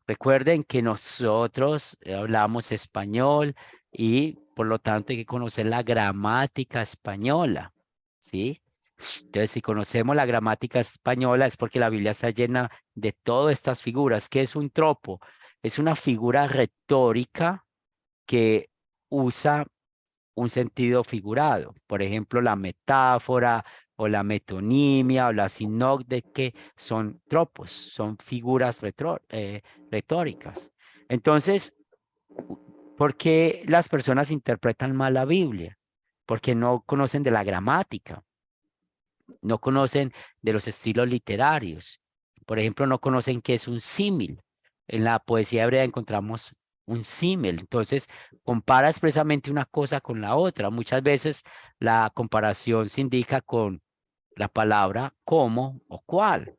recuerden que nosotros hablamos español y por lo tanto hay que conocer la gramática española, ¿sí? Entonces, si conocemos la gramática española es porque la Biblia está llena de todas estas figuras. ¿Qué es un tropo? Es una figura retórica que usa un sentido figurado. Por ejemplo, la metáfora o la metonimia o la sinócdeke son tropos, son figuras retóricas. Entonces, ¿por qué las personas interpretan mal la Biblia? Porque no conocen de la gramática, no conocen de los estilos literarios. Por ejemplo, no conocen qué es un símil. En la poesía hebrea encontramos un símil. Entonces, compara expresamente una cosa con la otra. Muchas veces la comparación se indica con la palabra como o cuál,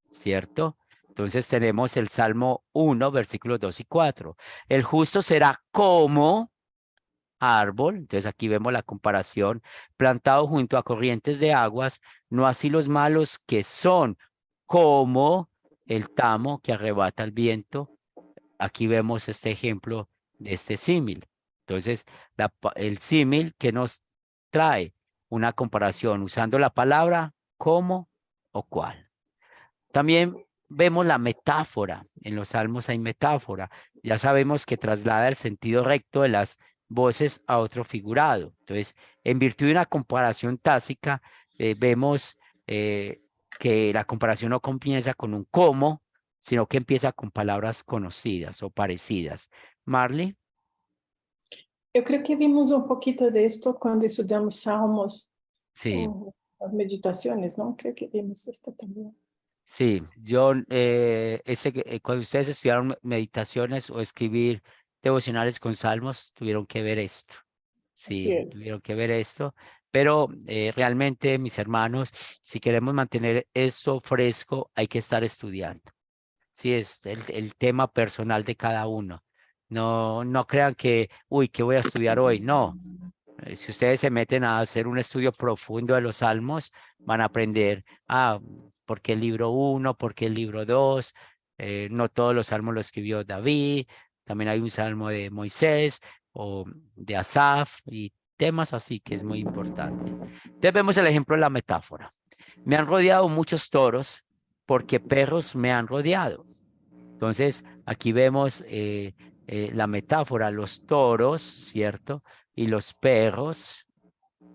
¿cierto? Entonces tenemos el Salmo 1, versículos 2 y 4. El justo será como árbol, entonces aquí vemos la comparación, plantado junto a corrientes de aguas, no así los malos que son como el tamo que arrebata el viento. Aquí vemos este ejemplo de este símil. Entonces, el símil que nos trae una comparación usando la palabra como o cual. También vemos la metáfora. En los salmos hay metáfora. Ya sabemos que traslada el sentido recto de las voces a otro figurado. Entonces, en virtud de una comparación tácita, vemos que la comparación no comienza con un cómo, sino que empieza con palabras conocidas o parecidas. Marley, Eu creio que vimos um pouquinho de esto quando estudamos Salmos, sí, as meditações, não? Creio que vimos esto também. sí. Cuando ustedes estudiaron meditaciones o escribir devocionales con salmos, tuvieron que ver esto. Sí, Bien. tuvieron que ver esto, pero realmente, mis hermanos, si queremos mantener esto fresco, hay que estar estudiando. Sí, es el tema personal de cada uno. No, no crean que, uy, ¿qué voy a estudiar hoy? No. Si ustedes se meten a hacer un estudio profundo de los salmos, van a aprender, ¿por qué el libro 1? ¿Por qué el libro 2? No todos los salmos los escribió David, también hay un salmo de Moisés o de Asaf y temas así que es muy importante. Entonces vemos el ejemplo de la metáfora. Me han rodeado muchos toros porque perros me han rodeado. Entonces aquí vemos la metáfora, los toros, ¿cierto? Y los perros,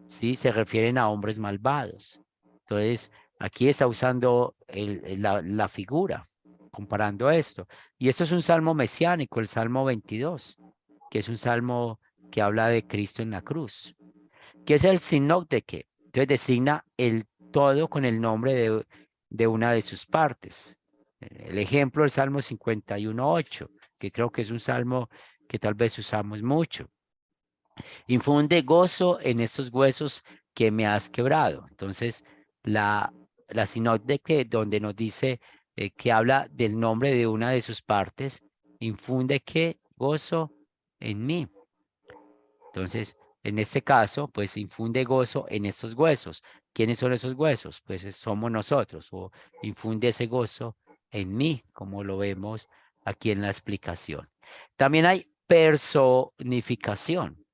¿sí? Se refieren a hombres malvados. Entonces, aquí está usando la figura, comparando esto. Y esto es un salmo mesiánico, el Salmo 22, que es un salmo que habla de Cristo en la cruz. ¿Qué es el sinócteque? Entonces designa el todo con el nombre de una de sus partes. El ejemplo, el Salmo 51:8, que creo que es un salmo que tal vez usamos mucho. Infunde gozo en estos huesos que me has quebrado. Entonces, la sinócteque donde nos dice que habla del nombre de una de sus partes, infunde que gozo en mí. Entonces, en este caso, pues infunde gozo en estos huesos. ¿Quiénes son esos huesos? Pues somos nosotros, o infunde ese gozo en mí, como lo vemos aquí en la explicación. También hay personificación.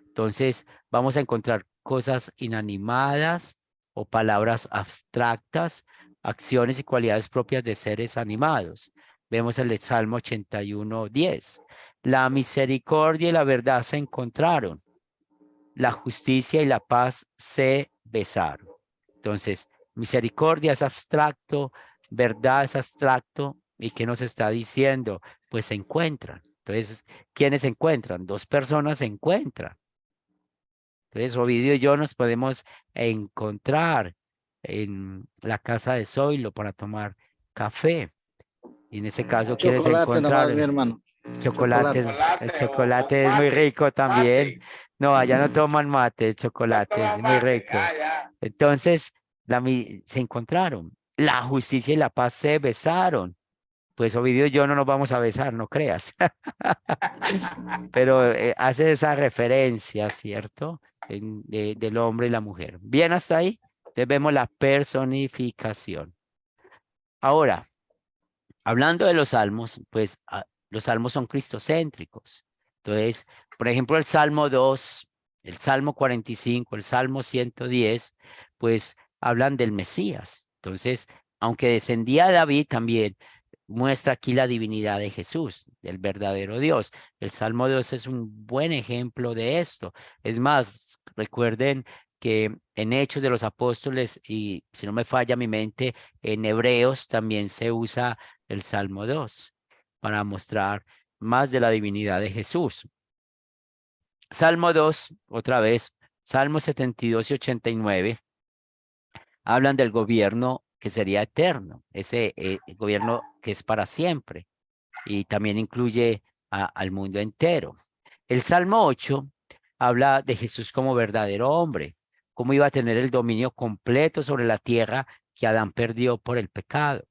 Entonces, vamos a encontrar cosas inanimadas o palabras abstractas, acciones y cualidades propias de seres animados. Vemos el de Salmo 81:10. La misericordia y la verdad se encontraron. La justicia y la paz se besaron. Entonces, misericordia es abstracto, verdad es abstracto. ¿Y qué nos está diciendo? Pues se encuentran. Entonces, ¿quiénes se encuentran? Dos personas se encuentran. Entonces, Ovidio y yo nos podemos encontrar en la casa de Zoilo para tomar café. Y en ese caso, ¿quieres Chocolate nomás, mi encontrar hermano. chocolate? Chocolate. El O chocolate es muy mate, rico también. mate, No, allá no toman mate, el ya chocolate toma es muy mate, rico. ya. Entonces, se encontraron. La justicia y la paz se besaron. Pues Ovidio y yo no nos vamos a besar, no creas. Pero hace esa referencia, ¿cierto? Del hombre y la mujer. Bien hasta ahí. Entonces vemos la personificación. Ahora, hablando de los salmos, pues los salmos son cristocéntricos. Entonces, por ejemplo, el Salmo 2, el Salmo 45, el Salmo 110, pues hablan del Mesías. Entonces, aunque descendía de David, también muestra aquí la divinidad de Jesús, del verdadero Dios. El Salmo 2 es un buen ejemplo de esto. Es más, recuerden que en Hechos de los Apóstoles, y si no me falla mi mente, en Hebreos también se usa el Salmo 2 para mostrar más de la divinidad de Jesús. Salmo 2, otra vez, Salmo 72 y 89 hablan del gobierno que sería eterno, ese gobierno que es para siempre y también incluye al mundo entero. El Salmo 8 habla de Jesús como verdadero hombre, cómo iba a tener el dominio completo sobre la tierra que Adán perdió por el pecado.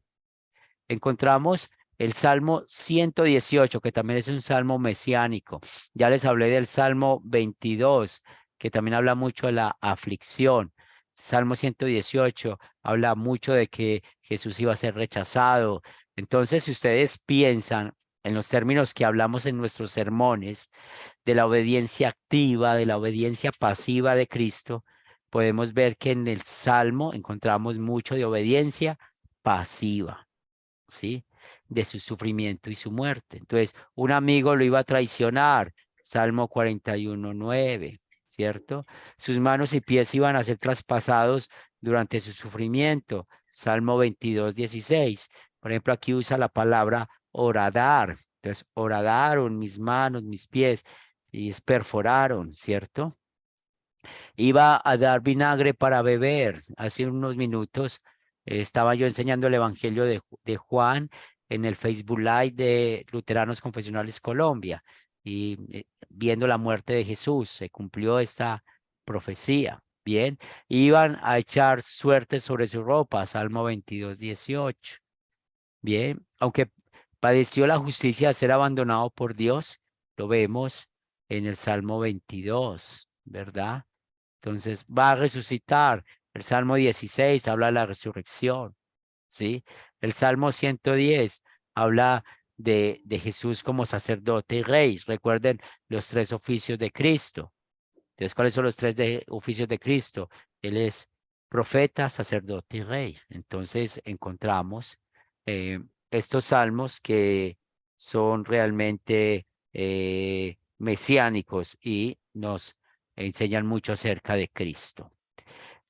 Encontramos el Salmo 118, que también es un salmo mesiánico. Ya les hablé del Salmo 22, que también habla mucho de la aflicción. Salmo 118 habla mucho de que Jesús iba a ser rechazado. Entonces, si ustedes piensan en los términos que hablamos en nuestros sermones, de la obediencia activa, de la obediencia pasiva de Cristo, podemos ver que en el Salmo encontramos mucho de obediencia pasiva. ¿Sí? De su sufrimiento y su muerte. Entonces, un amigo lo iba a traicionar, Salmo 41:9, ¿cierto? Sus manos y pies iban a ser traspasados durante su sufrimiento, Salmo 22:16. Por ejemplo, aquí usa la palabra horadar. Entonces, horadaron mis manos, mis pies, y es perforaron, ¿cierto? Iba a dar vinagre para beber. Hace unos minutos estaba yo enseñando el Evangelio de Juan en el Facebook Live de Luteranos Confesionales Colombia y viendo la muerte de Jesús, se cumplió esta profecía. Bien, iban a echar suerte sobre su ropa, Salmo 22:18. Bien, aunque padeció la justicia de ser abandonado por Dios, lo vemos en el Salmo 22, ¿verdad? Entonces va a resucitar. El Salmo 16 habla de la resurrección, ¿sí? El Salmo 110 habla de Jesús como sacerdote y rey. Recuerden los tres oficios de Cristo. Entonces, ¿cuáles son los tres oficios de Cristo? Él es profeta, sacerdote y rey. Entonces, encontramos estos salmos que son realmente mesiánicos y nos enseñan mucho acerca de Cristo.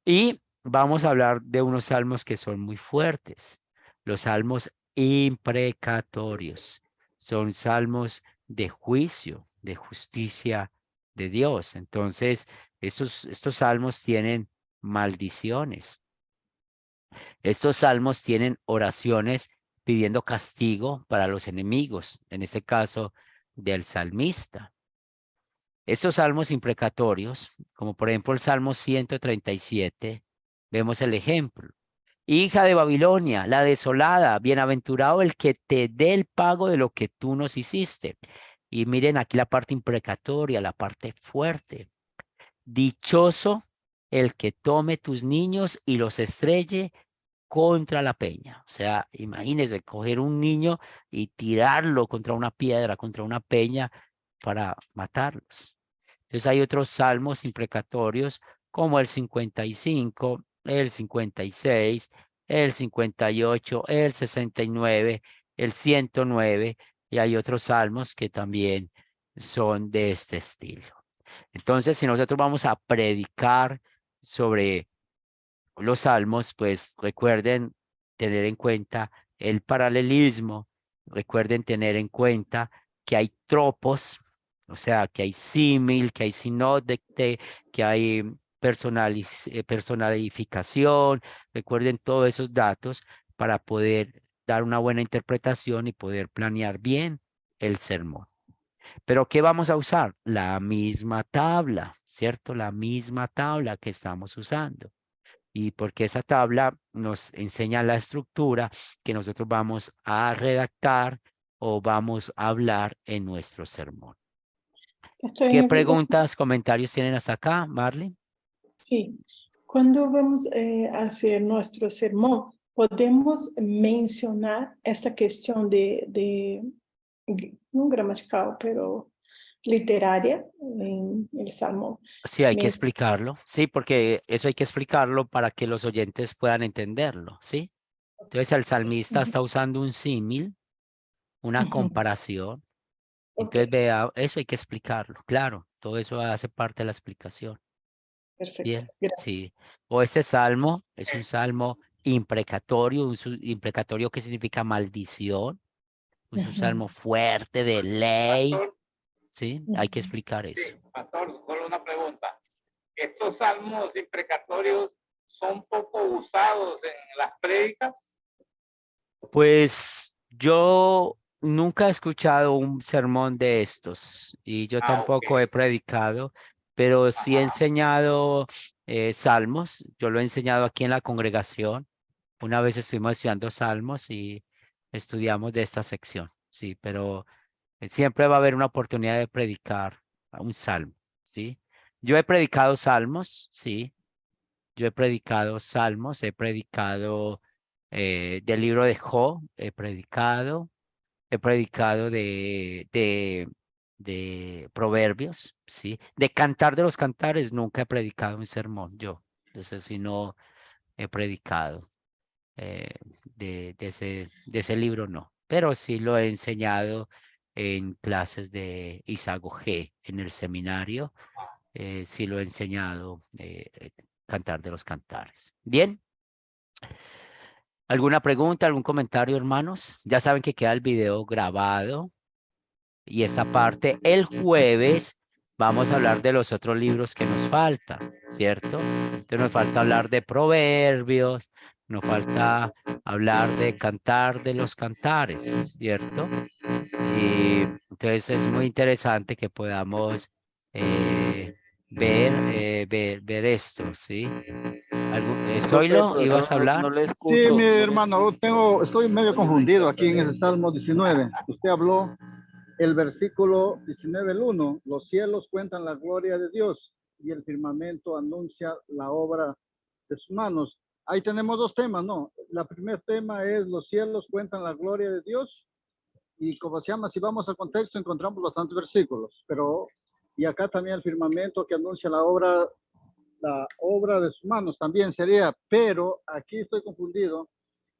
Y vamos a hablar de unos salmos que son muy fuertes, los salmos imprecatorios. Son salmos de juicio, de justicia de Dios. Entonces, estos salmos tienen maldiciones. Estos salmos tienen oraciones pidiendo castigo para los enemigos, en este caso del salmista. Estos salmos imprecatorios, como por ejemplo el Salmo 137, vemos el ejemplo. Hija de Babilonia, la desolada, bienaventurado el que te dé el pago de lo que tú nos hiciste. Y miren aquí la parte imprecatoria, la parte fuerte. Dichoso el que tome tus niños y los estrelle contra la peña. O sea, imagínense coger un niño y tirarlo contra una piedra, contra una peña para matarlos. Entonces hay otros salmos imprecatorios como el 55, el 56, el 58, el 69, el 109 y hay otros salmos que también son de este estilo. Entonces, si nosotros vamos a predicar sobre los salmos, pues recuerden tener en cuenta el paralelismo, recuerden tener en cuenta que hay tropos, o sea, que hay símil, que hay sinódecte, que hay personalificación, recuerden todos esos datos para poder dar una buena interpretación y poder planear bien el sermón. Pero ¿qué vamos a usar? La misma tabla, ¿cierto? La misma tabla que estamos usando. Y porque esa tabla nos enseña la estructura que nosotros vamos a redactar o vamos a hablar en nuestro sermón. Estoy ¿Qué en- preguntas, comentarios tienen hasta acá, Marlene? Sí, cuando vamos a hacer nuestro sermón, podemos mencionar esta cuestión no gramatical, pero literaria en el salmo. Sí, hay que Men- explicarlo, sí, porque eso hay que explicarlo para que los oyentes puedan entenderlo, ¿sí? Entonces el salmista está usando un símil, una Ujú. comparación. Ok, Entonces vea, eso hay que explicarlo, claro, todo eso hace parte de la explicación. perfecto. Bien, Gracias. sí. O este salmo es un salmo imprecatorio, imprecatorio que significa maldición, es un salmo Ujú. fuerte de ley, Pastor, ¿sí? Hay que explicar sí, eso. pastor, solo una pregunta. ¿Estos salmos imprecatorios son poco usados en las prédicas? Pues yo nunca he escuchado un sermón de estos y yo Ah, ok. tampoco he predicado, pero sí he Ajá. enseñado salmos. Yo lo he enseñado aquí en la congregación. Una vez estuvimos estudiando salmos y estudiamos de esta sección, sí, pero siempre va a haber una oportunidad de predicar a un salmo, ¿sí? Yo he predicado salmos, sí. Yo he predicado salmos, he predicado del libro de Job, he predicado de Proverbios, ¿sí? De Cantar de los Cantares, nunca he predicado un sermón, yo. Entonces, si no he predicado eh, de ese libro, no. Pero sí lo he enseñado en clases de Isago G en el seminario, sí lo he enseñado Cantar de los Cantares. Bien. ¿Alguna pregunta, algún comentario, hermanos? Ya saben que queda el video grabado y esta parte el jueves vamos a hablar de los otros libros que nos faltan, ¿cierto? Entonces nos falta hablar de Proverbios, nos falta hablar de Cantar de los Cantares, ¿cierto? Y entonces es muy interesante que podamos ver esto, ¿sí? Disculpe, Zoilo, ¿ibas a profesor, no hablar? le Sí, escucho. mi hermano, estoy medio confundido aquí en ese Salmo 19. Usted habló el versículo 19, el 1, los cielos cuentan la gloria de Dios y el firmamento anuncia la obra de sus manos. Ahí tenemos dos temas, ¿no? El primer tema es los cielos cuentan la gloria de Dios y como se llama, si vamos al contexto encontramos bastantes versículos, pero y acá también el firmamento que anuncia la obra de sus manos también sería, pero aquí estoy confundido.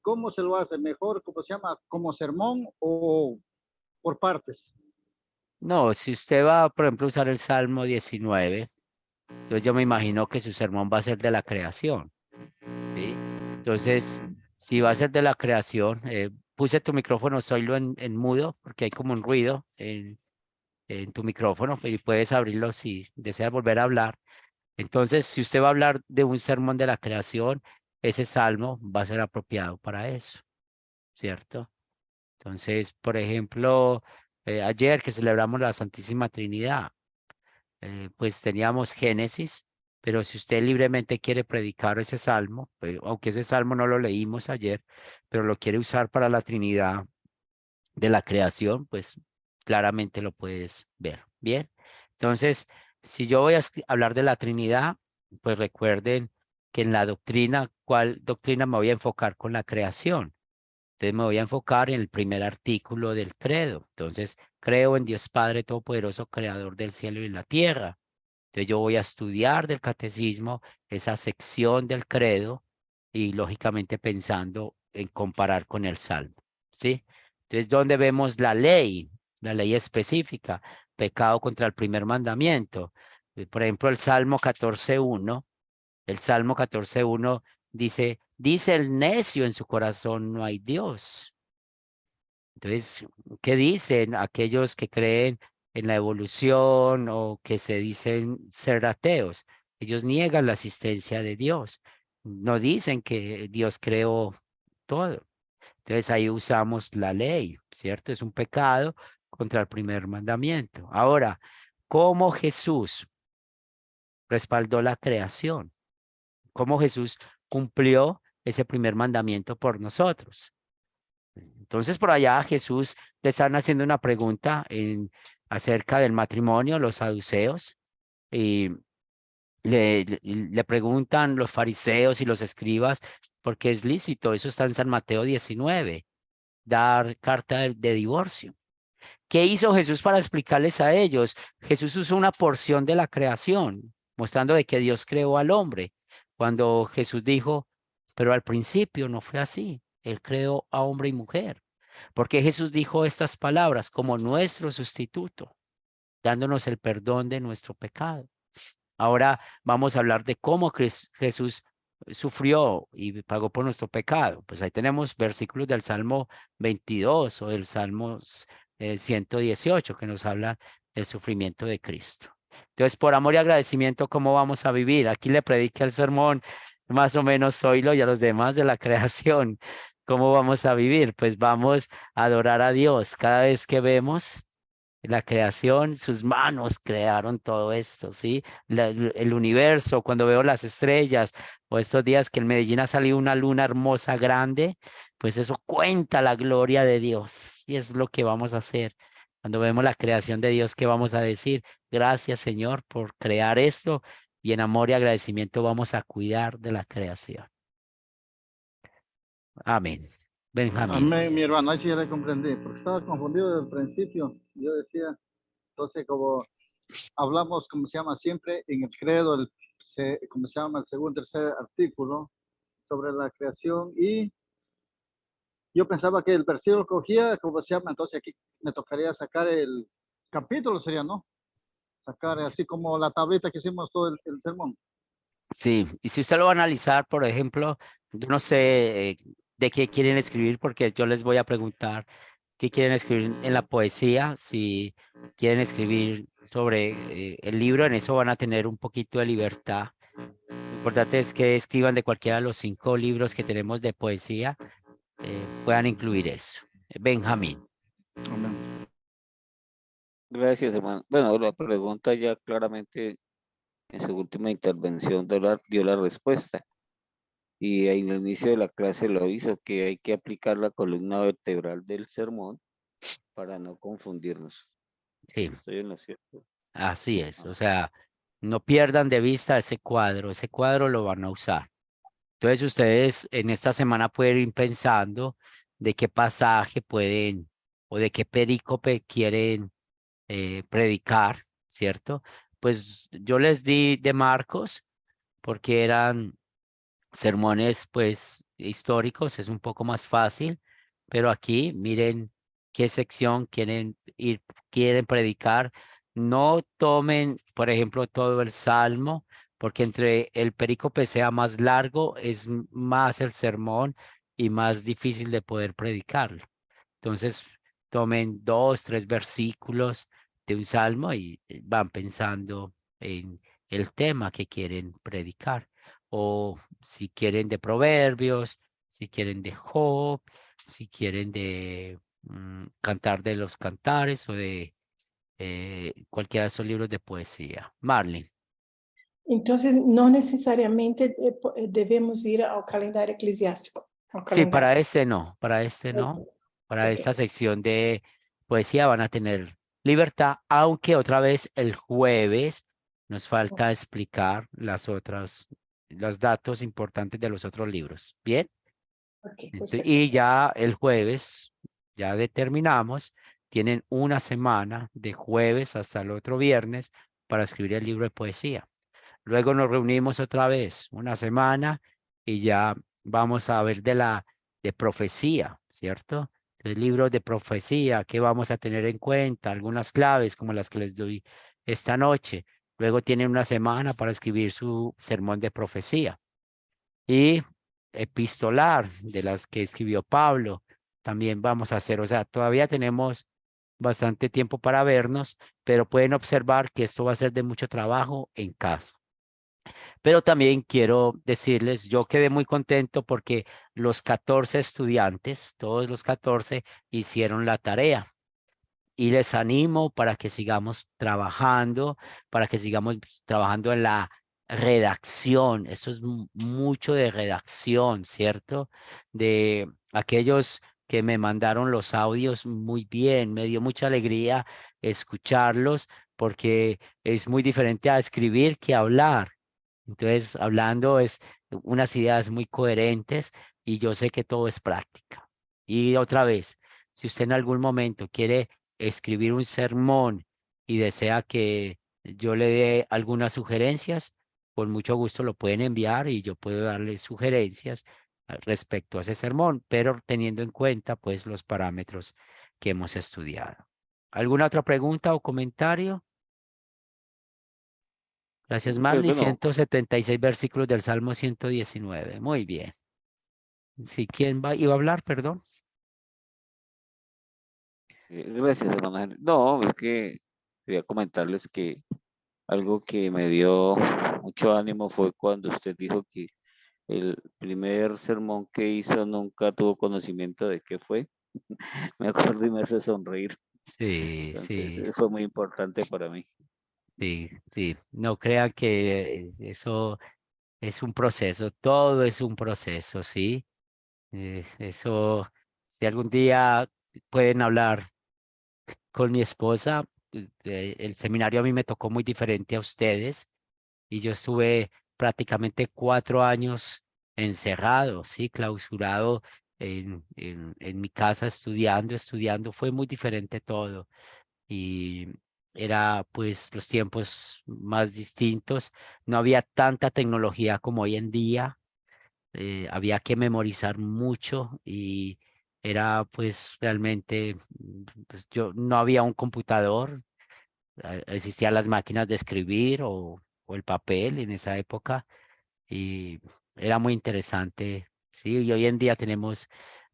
¿Cómo se lo hace? ¿Mejor, cómo se llama, como sermón o por partes? No, si usted va, por ejemplo, a usar el Salmo 19, Entonces yo me imagino que su sermón va a ser de la creación, ¿sí? Entonces, si va a ser de la creación, puse tu micrófono, Zoilo, en mudo, porque hay como un ruido en tu micrófono y puedes abrirlo si deseas volver a hablar. Entonces, si usted va a hablar de un sermón de la creación, ese salmo va a ser apropiado para eso, ¿cierto? Entonces, por ejemplo, ayer que celebramos la Santísima Trinidad, pues teníamos Génesis, pero si usted libremente quiere predicar ese salmo, aunque ese salmo no lo leímos ayer, pero lo quiere usar para la Trinidad de la creación, pues claramente lo puedes ver. Bien, entonces, si yo voy a hablar de la Trinidad, pues recuerden que en la doctrina, ¿cuál doctrina me voy a enfocar con la creación? Entonces me voy a enfocar en el primer artículo del credo. Entonces, creo en Dios Padre Todopoderoso, Creador del cielo y la tierra. Entonces yo voy a estudiar del catecismo esa sección del credo y lógicamente pensando en comparar con el salmo, ¿sí? Entonces, ¿dónde vemos la ley específica? Pecado contra el primer mandamiento. Por ejemplo, el Salmo 14.1, el Salmo 14.1 dice el necio en su corazón no hay Dios. Entonces, ¿qué dicen aquellos que creen en la evolución o que se dicen ser ateos? Ellos niegan la existencia de Dios. No dicen que Dios creó todo. Entonces ahí usamos la ley, ¿cierto? Es un pecado contra el primer mandamiento. Ahora, ¿cómo Jesús respaldó la creación? ¿Cómo Jesús cumplió ese primer mandamiento por nosotros? Entonces por allá a Jesús le están haciendo una pregunta acerca del matrimonio, los saduceos, y le preguntan los fariseos y los escribas, porque es lícito, eso está en San Mateo 19, dar carta de divorcio. ¿Qué hizo Jesús para explicarles a ellos? Jesús usó una porción de la creación, mostrando de que Dios creó al hombre. Cuando Jesús dijo, pero al principio no fue así, Él creó a hombre y mujer. Porque Jesús dijo estas palabras como nuestro sustituto, dándonos el perdón de nuestro pecado. Ahora vamos a hablar de cómo Jesús sufrió y pagó por nuestro pecado. Pues ahí tenemos versículos del Salmo 22 o del Salmo 118 que nos habla del sufrimiento de Cristo. Entonces, por amor y agradecimiento, ¿cómo vamos a vivir? Aquí le prediqué el sermón más o menos Zoilo y a los demás de la creación. ¿Cómo vamos a vivir? Pues vamos a adorar a Dios cada vez que vemos la creación, sus manos crearon todo esto, ¿sí? El universo, cuando veo las estrellas, o estos días que en Medellín ha salido una luna hermosa, grande, pues eso cuenta la gloria de Dios. Y es lo que vamos a hacer. Cuando vemos la creación de Dios, ¿qué vamos a decir? Gracias, Señor, por crear esto. Y en amor y agradecimiento vamos a cuidar de la creación. Amén. Benjamín. Amén, mi hermano, ahí sí ya le comprendí, porque estaba confundido desde el principio. Yo decía, entonces como hablamos, como se llama siempre, en el credo, como se llama el segundo, tercer artículo sobre la creación, y yo pensaba que el versículo cogía, como se llama, entonces aquí me tocaría sacar el capítulo, sería, ¿no? Sacar así como la tablita que hicimos todo el sermón. Sí, y si usted lo va a analizar, por ejemplo, yo no sé de qué quieren escribir, porque yo les voy a preguntar qué quieren escribir en la poesía, si quieren escribir sobre el libro, en eso van a tener un poquito de libertad. Lo importante es que escriban de cualquiera de los 5 libros que tenemos de poesía, puedan incluir eso. Benjamín. Amén. Gracias, hermano. Bueno, la pregunta ya claramente en su última intervención dio la respuesta. Y en el inicio de la clase lo hizo, que hay que aplicar la columna vertebral del sermón para no confundirnos. Sí, Estoy en lo cierto. así es. O sea, no pierdan de vista ese cuadro lo van a usar. Entonces ustedes en esta semana pueden ir pensando de qué pasaje pueden o de qué perícope quieren predicar, ¿cierto? Pues yo les di de Marcos porque eran sermones pues históricos, es un poco más fácil, pero aquí miren qué sección quieren predicar no tomen, por ejemplo, todo el salmo, porque entre el perícope sea más largo, es más el sermón y más difícil de poder predicarlo. Entonces, tomen 2, 3 versículos de un salmo y van pensando en el tema que quieren predicar. O si quieren de Proverbios, si quieren de Job, si quieren de Cantar de los Cantares o de cualquiera de esos libros de poesía. Marlene. Entonces, no necesariamente debemos ir al calendario eclesiástico. Al Sí, para calendario. este no, para este no. Ok, Para ok. esta sección de poesía van a tener libertad, aunque otra vez el jueves nos falta explicar los datos importantes de los otros libros. Bien, Ok, y perfecto. ya el jueves, ya determinamos, tienen una semana de jueves hasta el otro viernes para escribir el libro de poesía. Luego nos reunimos otra vez, una semana, y ya vamos a ver de profecía, ¿cierto? El libro de profecía, que vamos a tener en cuenta, algunas claves como las que les doy esta noche. Luego tienen una semana para escribir su sermón de profecía. Y epistolar, de las que escribió Pablo, también vamos a hacer. O sea, todavía tenemos bastante tiempo para vernos, pero pueden observar que esto va a ser de mucho trabajo en casa. Pero también quiero decirles, yo quedé muy contento porque los 14 estudiantes, todos los 14, hicieron la tarea. Y les animo para que sigamos trabajando, para que sigamos trabajando en la redacción. Eso es mucho de redacción, ¿cierto? De aquellos que me mandaron los audios muy bien, me dio mucha alegría escucharlos porque es muy diferente a escribir que a hablar. Entonces, hablando es unas ideas muy coherentes y yo sé que todo es práctica. Y otra vez, si usted en algún momento quiere escribir un sermón y desea que yo le dé algunas sugerencias, con mucho gusto lo pueden enviar y yo puedo darle sugerencias respecto a ese sermón, pero teniendo en cuenta pues los parámetros que hemos estudiado. ¿Alguna otra pregunta o comentario? Gracias, Marley. Bueno, 176 versículos del Salmo 119. Muy bien. Sí, ¿quién iba a hablar? Perdón. gracias, hermano Henry. No, es que quería comentarles que algo que me dio mucho ánimo fue cuando usted dijo que el primer sermón que hizo nunca tuvo conocimiento de qué fue. Me acuerdo y me hace sonreír. Sí, Entonces, sí, fue muy importante para mí. sí, sí. No crean que eso es un proceso, todo es un proceso, ¿sí? Eso, si algún día pueden hablar con mi esposa, el seminario a mí me tocó muy diferente a ustedes y yo estuve prácticamente 4 años encerrado, sí, clausurado en mi casa estudiando, fue muy diferente todo y era pues los tiempos más distintos, no había tanta tecnología como hoy en día, había que memorizar mucho y era pues realmente, pues, yo no había un computador, existían las máquinas de escribir o el papel en esa época y era muy interesante, sí, y hoy en día tenemos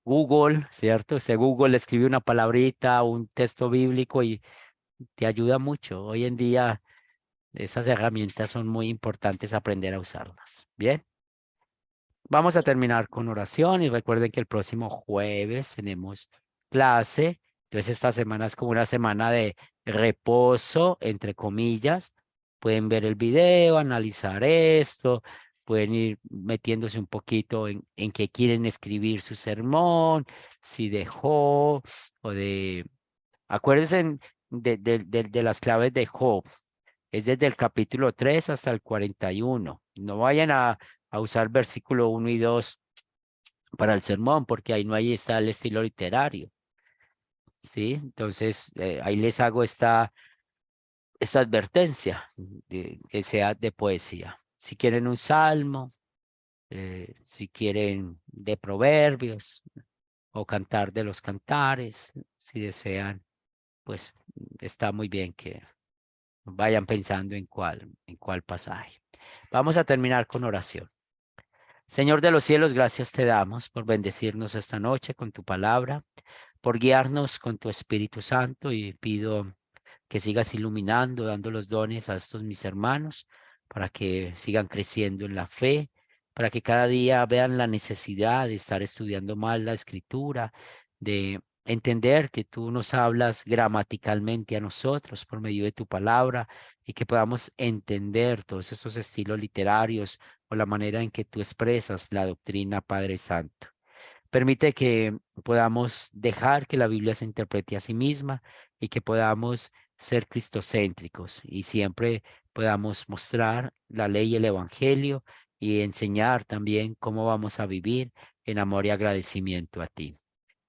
Google, ¿cierto? Google escribe una palabrita, un texto bíblico y te ayuda mucho. Hoy en día esas herramientas son muy importantes aprender a usarlas. Bien. Vamos a terminar con oración y recuerden que el próximo jueves tenemos clase. Entonces esta semana es como una semana de reposo, entre comillas. Pueden ver el video, analizar esto, pueden ir metiéndose un poquito en qué quieren escribir su sermón, si dejó o de... Acuérdense de las claves de Job. Es desde el capítulo 3 hasta el 41. No vayan a usar versículo 1 y 2 para el sermón, porque ahí no ahí está el estilo literario, ¿sí? Entonces, ahí les hago esta advertencia que sea de poesía. Si quieren un salmo, si quieren de proverbios o cantar de los cantares, si desean, pues está muy bien vayan pensando en cuál pasaje. Vamos a terminar con oración. Señor de los cielos, gracias te damos por bendecirnos esta noche con tu palabra, por guiarnos con tu Espíritu Santo, y pido que sigas iluminando, dando los dones a estos mis hermanos para que sigan creciendo en la fe, para que cada día vean la necesidad de estar estudiando más la Escritura, de entender que tú nos hablas gramaticalmente a nosotros por medio de tu palabra, y que podamos entender todos esos estilos literarios o la manera en que tú expresas la doctrina, Padre Santo. Permite que podamos dejar que la Biblia se interprete a sí misma, y que podamos ser cristocéntricos y siempre podamos mostrar la ley y el evangelio, y enseñar también cómo vamos a vivir en amor y agradecimiento a ti.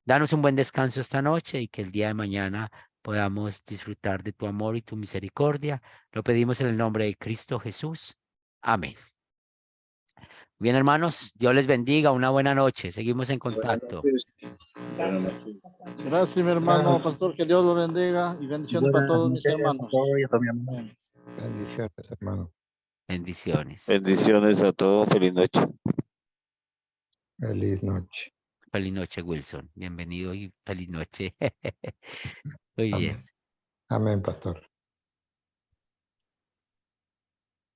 Danos un buen descanso esta noche, y que el día de mañana podamos disfrutar de tu amor y tu misericordia. Lo pedimos en el nombre de Cristo Jesús. Amén. Bien, hermanos, Dios les bendiga. Una buena noche. Seguimos en contacto. Gracias, mi hermano pastor, que Dios lo bendiga y bendiciones para todos mis hermanos. Amén. Bendiciones, hermano. Bendiciones. Bendiciones a todos. Feliz noche. Feliz noche. Feliz noche, Wilson. Bienvenido y feliz noche. Muy bien. Amén. Amén, pastor.